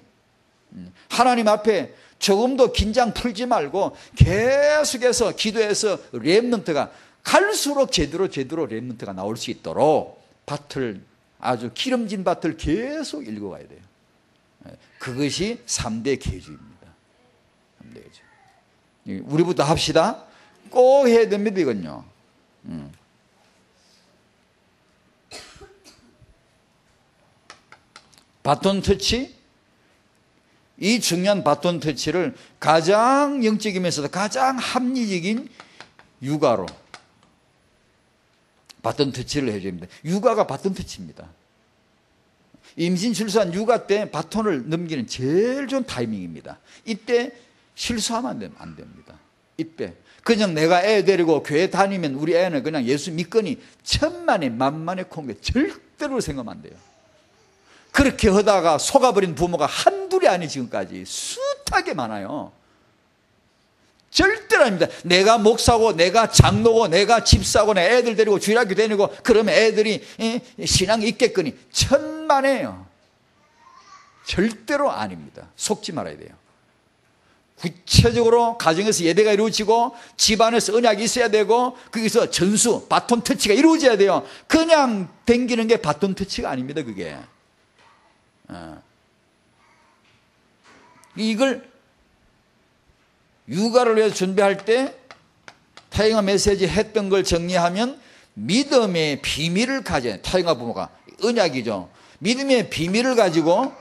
하나님 앞에 조금도 긴장 풀지 말고 계속해서 기도해서 렘넌트가 갈수록 제대로 렘넌트가 나올 수 있도록 아주 기름진 밭을 계속 읽어가야 돼요. 그것이 3대 계주입니다. 3대 계주. 우리부터 합시다. 꼭 해야 됩니다 이건요. 바톤 터치. 이 중요한 바톤 터치를 가장 영적이면서도 가장 합리적인 육아로 바톤 터치를 해줘야 됩니다. 육아가 바톤 터치입니다. 임신, 출산, 육아 때 바톤을 넘기는 제일 좋은 타이밍입니다. 이때 실수하면 안 됩니다. 이때 그냥 내가 애 데리고 교회 다니면 우리 애는 그냥 예수 믿거니 천만에 만만에 콩게 절대로 생각하면 안 돼요. 그렇게 하다가 속아버린 부모가 한둘이 아니 지금까지 숱하게 많아요. 절대로 아닙니다. 내가 목사고 내가 장로고 내가 집사고 내 애들 데리고 주일학교 다니고 그러면 애들이 신앙이 있겠거니 천만에요. 절대로 아닙니다. 속지 말아야 돼요. 구체적으로 가정에서 예배가 이루어지고 집안에서 언약이 있어야 되고 거기서 전수 바톤 터치가 이루어져야 돼요. 그냥 댕기는 게 바톤 터치가 아닙니다. 그게 이걸 육아를 위해서 준비할 때 타이거 메시지 했던 걸 정리하면 믿음의 비밀을 가져야 타이거 부모가 언약이죠. 믿음의 비밀을 가지고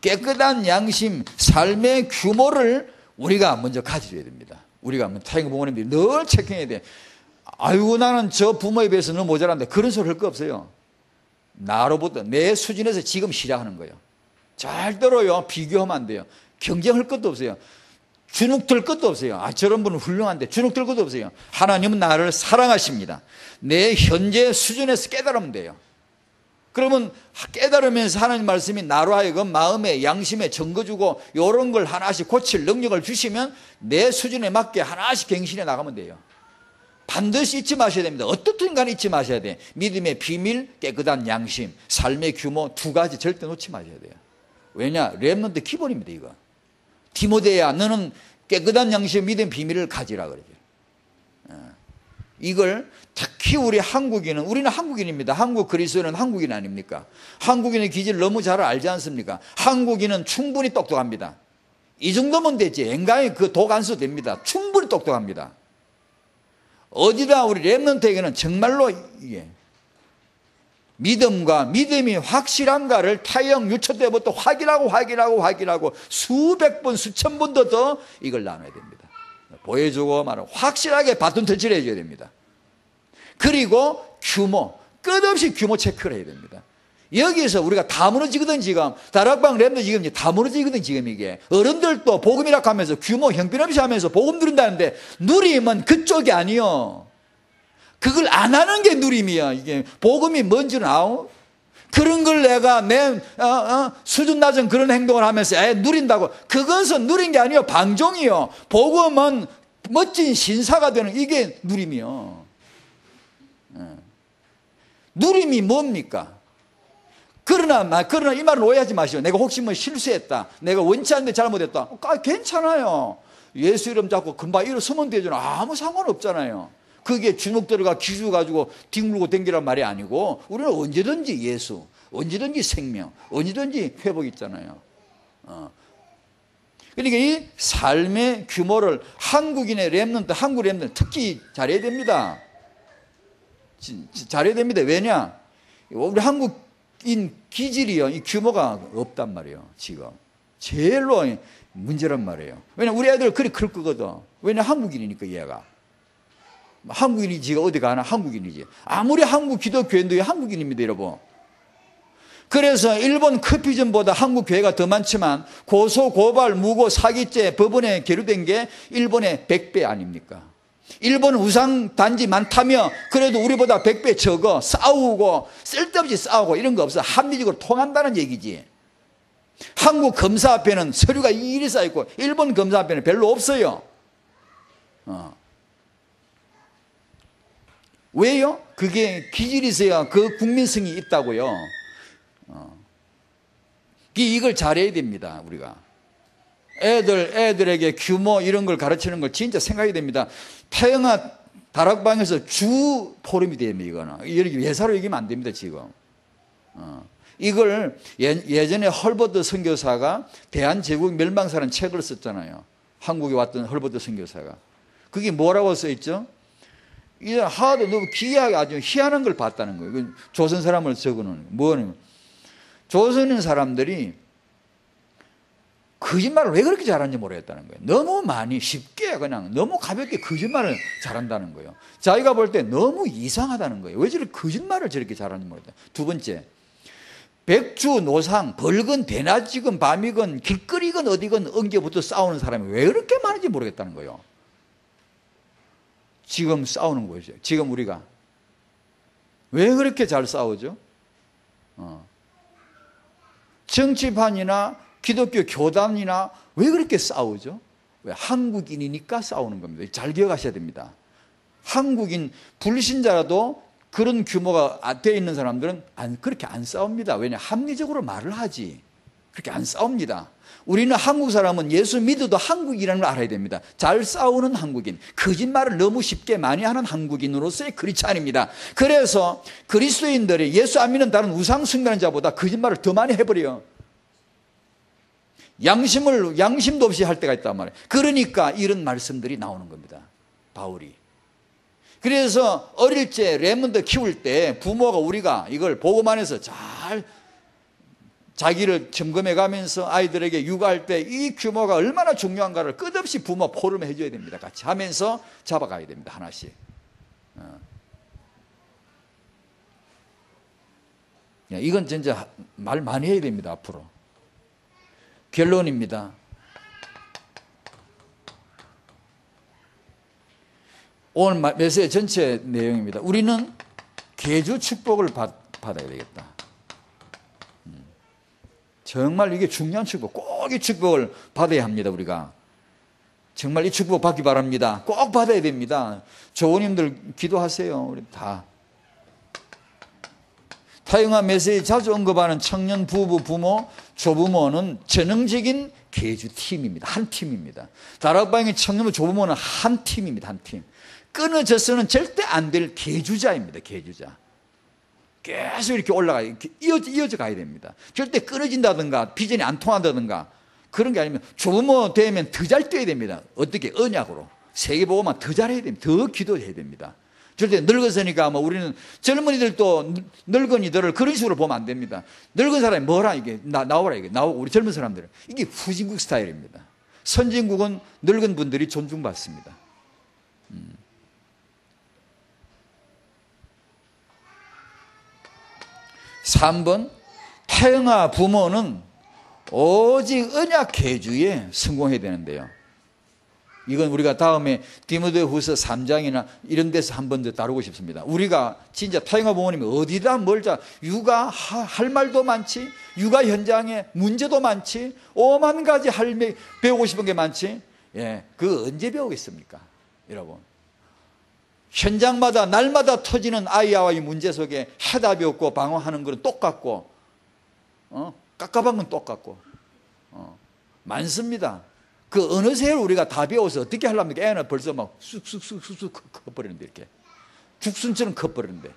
깨끗한 양심, 삶의 규모를 우리가 먼저 가져야 됩니다. 우리가 타이거 부모님들이 늘 체크해야 돼. 아이고 나는 저 부모에 비해서 너무 모자란데 그런 소리 할 거 없어요. 나로부터 내 수준에서 지금 시작하는 거예요. 절대로요 비교하면 안 돼요. 경쟁할 것도 없어요. 주눅들 것도 없어요. 아 저런 분은 훌륭한데 주눅들 것도 없어요. 하나님은 나를 사랑하십니다. 내 현재 수준에서 깨달으면 돼요. 그러면 깨달으면서 하나님 말씀이 나로 하여금 마음에 양심에 증거주고 이런 걸 하나씩 고칠 능력을 주시면 내 수준에 맞게 하나씩 갱신해 나가면 돼요. 반드시 잊지 마셔야 됩니다. 어떻든 간에 잊지 마셔야 돼. 믿음의 비밀, 깨끗한 양심, 삶의 규모 두 가지 절대 놓지 마셔야 돼요. 왜냐? 렘넌트 기본입니다. 이거. 디모데야 너는 깨끗한 양심, 믿음의 비밀을 가지라 그러죠. 이걸 특히 우리 한국인은, 우리는 한국인입니다. 한국 그리스도인은 한국인 아닙니까? 한국인의 기질을 너무 잘 알지 않습니까? 한국인은 충분히 똑똑합니다. 이 정도면 되지. 앵간히 그 독 안 써도 됩니다. 충분히 똑똑합니다. 어디다 우리 렘넌트에게는 정말로 이게 믿음과 믿음이 확실한가를 타영 유초 때부터 확인하고 수백 번 수천 번도 더 이걸 나눠야 됩니다. 보여주고 말하고 확실하게 바톤 터치를 해줘야 됩니다. 그리고 규모, 끝없이 규모 체크를 해야 됩니다. 여기에서 우리가 다 무너지거든 지금. 다락방 렘넌트 지금 다 무너지거든 지금 이게. 어른들도 복음이라고 하면서 규모 형편없이 하면서 복음 누린다는데 누림은 그쪽이 아니요. 그걸 안 하는 게 누림이야. 이게 복음이 뭔지는 아오? 그런 걸 내가 내 수준 낮은 그런 행동을 하면서 누린다고. 그것은 누린 게 아니요. 방종이요. 복음은 멋진 신사가 되는 이게 누림이요. 누림이 뭡니까? 그러나 이 말을 오해하지 마시오. 내가 혹시 뭐 실수했다. 내가 원치 않는데 잘못했다. 괜찮아요. 예수 이름 잡고 금방 일어서면 되잖아. 아무 상관없잖아요. 그게 주눅 들어가 기수 가지고 뒹굴고 댕기란 말이 아니고 우리는 언제든지 예수, 언제든지 생명, 언제든지 회복 있잖아요. 그러니까 이 삶의 규모를 한국인의 렘넌트, 한국 렘넌트 특히 잘해야 됩니다. 잘해야 됩니다. 왜냐? 우리 한국인 기질이요. 이 규모가 없단 말이에요. 지금. 제일로 문제란 말이에요. 왜냐? 우리 애들 그리 클 거거든. 왜냐? 한국인이니까 얘가. 한국인이지 어디 가나 한국인이지. 아무리 한국 기독교인도 한국인입니다. 여러분. 그래서 일본 커피점보다 한국 교회가 더 많지만 고소, 고발, 무고, 사기죄 법원에 계류된 게 일본의 100배 아닙니까? 일본은 우상단지 많다며 그래도 우리보다 100배 적어. 싸우고 쓸데없이 싸우고 이런 거 없어. 합리적으로 통한다는 얘기지. 한국 검사 앞에는 서류가 일일이 쌓여있고 일본 검사 앞에는 별로 없어요. 왜요? 그게 기질이 있어야 그 국민성이 있다고요. 이걸 잘해야 됩니다. 우리가 애들에게 규모 이런 걸 가르치는 걸 진짜 생각해야 됩니다. 태영아 다락방에서 주 포럼이 됩니다. 이거는 이렇게 예사로 얘기하면 안 됩니다. 지금 이걸 예전에 헐버트 선교사가 대한제국 멸망사라는 책을 썼잖아요. 한국에 왔던 헐버트 선교사가. 그게 뭐라고 써있죠? 이 하도 너무 기이하게 아주 희한한 걸 봤다는 거예요. 조선 사람을 적어놓은 뭐는 조선인 사람들이 거짓말을 왜 그렇게 잘하는지 모르겠다는 거예요. 너무 많이 쉽게 그냥 너무 가볍게 거짓말을 잘한다는 거예요. 자기가 볼 때 너무 이상하다는 거예요. 왜 저렇게 거짓말을 저렇게 잘하는지 모르겠다. 두 번째, 백주 노상 벌건 대낮이건 밤이건 길거리건 어디건 엉겨붙어 싸우는 사람이 왜 그렇게 많은지 모르겠다는 거예요. 지금 싸우는 거죠. 지금 우리가 왜 그렇게 잘 싸우죠? 정치판이나 기독교 교단이나 왜 그렇게 싸우죠? 왜? 한국인이니까 싸우는 겁니다. 잘 기억하셔야 됩니다. 한국인 불신자라도 그런 규모가 되어 있는 사람들은 그렇게 안 싸웁니다. 왜냐? 합리적으로 말을 하지. 그렇게 안 싸웁니다. 우리는 한국 사람은 예수 믿어도 한국이라는 걸 알아야 됩니다. 잘 싸우는 한국인, 거짓말을 너무 쉽게 많이 하는 한국인으로서의 크리스찬입니다. 그래서 그리스도인들이 예수 안 믿는 다른 우상 숭배하는 자보다 거짓말을 더 많이 해버려요. 양심도 없이 할 때가 있단 말이에요. 그러니까 이런 말씀들이 나오는 겁니다. 바울이. 그래서 어릴 때 레몬드 키울 때 부모가 우리가 이걸 보고만 해서 잘 자기를 점검해 가면서 아이들에게 육아할 때 이 규모가 얼마나 중요한가를 끝없이 부모 포럼해 줘야 됩니다. 같이 하면서 잡아가야 됩니다. 하나씩. 이건 진짜 말 많이 해야 됩니다. 앞으로. 결론입니다. 오늘 메시지 전체 내용입니다. 우리는 계주 축복을 받아야 되겠다. 정말 이게 중요한 축복, 꼭 이 축복을 받아야 합니다. 우리가 정말 이 축복 받기 바랍니다. 꼭 받아야 됩니다. 조원님들 기도하세요. 우리 다. 타영아 메시지 자주 언급하는 청년 부부, 부모, 조부모는 전형적인 계주팀입니다. 한 팀입니다. 다락방의 청년 조부모는 한 팀입니다. 한 팀. 끊어져서는 절대 안 될 계주자입니다. 계주자. 계속 이렇게 올라가요. 이렇게 이어져 가야 됩니다. 절대 끊어진다든가 비전이 안 통한다든가 그런 게 아니면 조부모 되면 더 잘 뛰어야 됩니다. 어떻게? 언약으로. 세계보고만 더 잘해야 됩니다. 더 기도해야 됩니다. 절대 늙었으니까 뭐 우리는 젊은이들도 늙은이들을 그런 식으로 보면 안 됩니다. 늙은 사람이 뭐라 이게 나오라 이게 나오고 우리 젊은 사람들은 이게 후진국 스타일입니다. 선진국은 늙은 분들이 존중받습니다. 3번 타영아 부모는 오직 언약 계주에 성공해야 되는데요. 이건 우리가 다음에 디모데후서 3장이나 이런 데서 한 번 더 다루고 싶습니다. 우리가 진짜 타영아 부모님이 어디다 멀자 육아할 말도 많지, 육아 현장에 문제도 많지, 오만 가지 배우고 싶은 게 많지. 예, 그거 언제 배우겠습니까, 여러분? 현장마다 날마다 터지는 아이와의 문제 속에 해답이 없고 방황하는 건 똑같고, 깝깝한 건 똑같고, 많습니다. 그 어느새 우리가 다 배워서 어떻게 하려면 애는 벌써 막 쑥쑥쑥쑥 커버리는데 이렇게 죽순처럼 커버리는데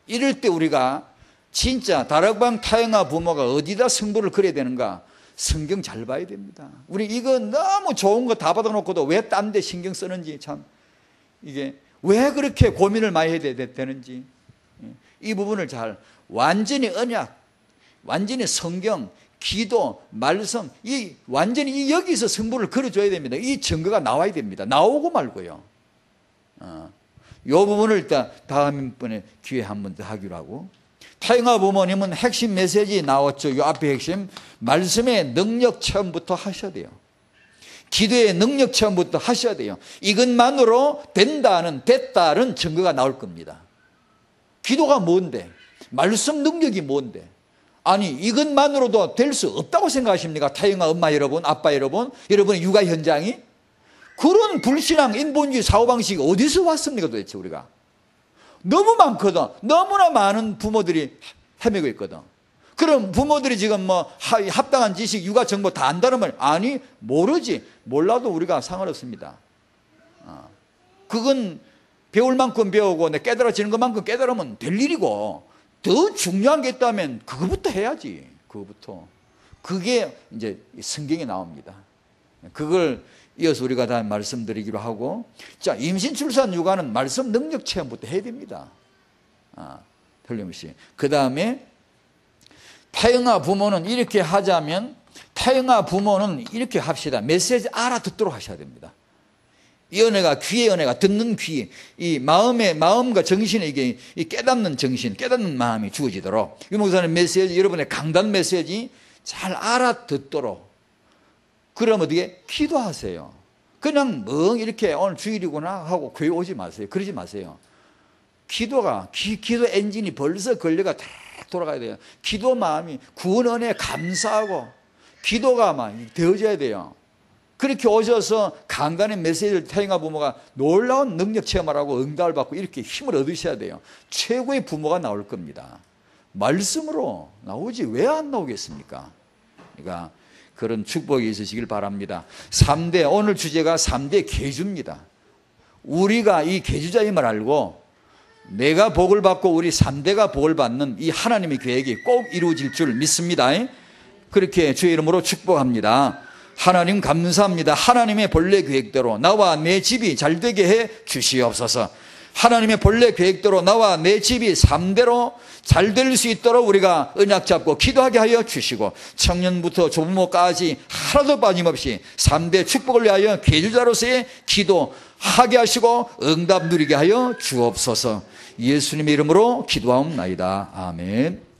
이럴 때 우리가 진짜 다락방 타영아 부모가 어디다 승부를 걸어야 되는가? 성경 잘 봐야 됩니다. 우리 이거 너무 좋은 거 다 받아놓고도 왜 딴 데 신경 쓰는지 참 이게 왜 그렇게 고민을 많이 해야 되는지 이 부분을 잘 완전히 언약, 완전히 성경, 기도, 말씀 이 완전히 여기서 승부를 걸어줘야 됩니다. 이 증거가 나와야 됩니다. 나오고 말고요. 이 부분을 일단 다음번에 기회 한 번 더 하기로 하고 타영아 부모님은 핵심 메시지 나왔죠. 이 앞에 핵심 말씀의 능력 체험부터 하셔야 돼요. 기도의 능력 체험부터 하셔야 돼요. 이것만으로 됐다는 증거가 나올 겁니다. 기도가 뭔데? 말씀 능력이 뭔데? 아니 이것만으로도 될 수 없다고 생각하십니까? 타영아 엄마 여러분, 아빠 여러분, 여러분의 육아 현장이? 그런 불신앙, 인본주의 사고방식이 어디서 왔습니까 도대체 우리가? 너무 많거든. 너무나 많은 부모들이 헤매고 있거든. 그럼 부모들이 지금 뭐 합당한 지식, 육아 정보 다 안다는 말? 아니 모르지. 몰라도 우리가 상관없습니다. 그건 배울 만큼 배우고 깨달아지는 것만큼 깨달으면 될 일이고 더 중요한 게 있다면 그거부터 해야지. 그거부터. 그게 이제 성경에 나옵니다. 그걸 이어서 우리가 다 말씀드리기로 하고 자 임신, 출산, 육아는 말씀 능력 체험부터 해야 됩니다. 틀림없이. 그 다음에 타영아 부모는 이렇게 하자면 타영아 부모는 이렇게 합시다. 메시지 알아듣도록 하셔야 됩니다. 이 은혜가 귀의 은혜가 듣는 귀, 이 마음과 정신에 이게 이 깨닫는 정신, 깨닫는 마음이 주어지도록 이 목사님 메시지, 여러분의 강단 메시지 잘 알아듣도록. 그럼 어떻게 기도하세요. 그냥 멍 이렇게 오늘 주일이구나 하고 교회 오지 마세요. 그러지 마세요. 기도 엔진이 벌써 걸려가 다 돌아가야 돼요. 기도 마음이 구원 은혜에 감사하고 기도가 막 되어져야 돼요. 그렇게 오셔서 강단의 메시지를 타영아 부모가 놀라운 능력 체험을 하고 응답을 받고 이렇게 힘을 얻으셔야 돼요. 최고의 부모가 나올 겁니다. 말씀으로 나오지 왜 안 나오겠습니까? 그러니까 그런 축복이 있으시길 바랍니다. 3대, 오늘 주제가 3대 계주입니다. 우리가 이 계주자임을 알고 내가 복을 받고 우리 3대가 복을 받는 이 하나님의 계획이 꼭 이루어질 줄 믿습니다. 그렇게 주의 이름으로 축복합니다. 하나님 감사합니다. 하나님의 본래 계획대로 나와 내 집이 잘 되게 해 주시옵소서. 하나님의 본래 계획대로 나와 내 집이 삶대로 잘 될 수 있도록 우리가 언약 잡고 기도하게 하여 주시고, 청년부터 조부모까지 하나도 빠짐없이 3대 축복을 위하여 계주자로서의 기도하게 하시고 응답 누리게 하여 주옵소서. 예수님의 이름으로 기도하옵나이다. 아멘.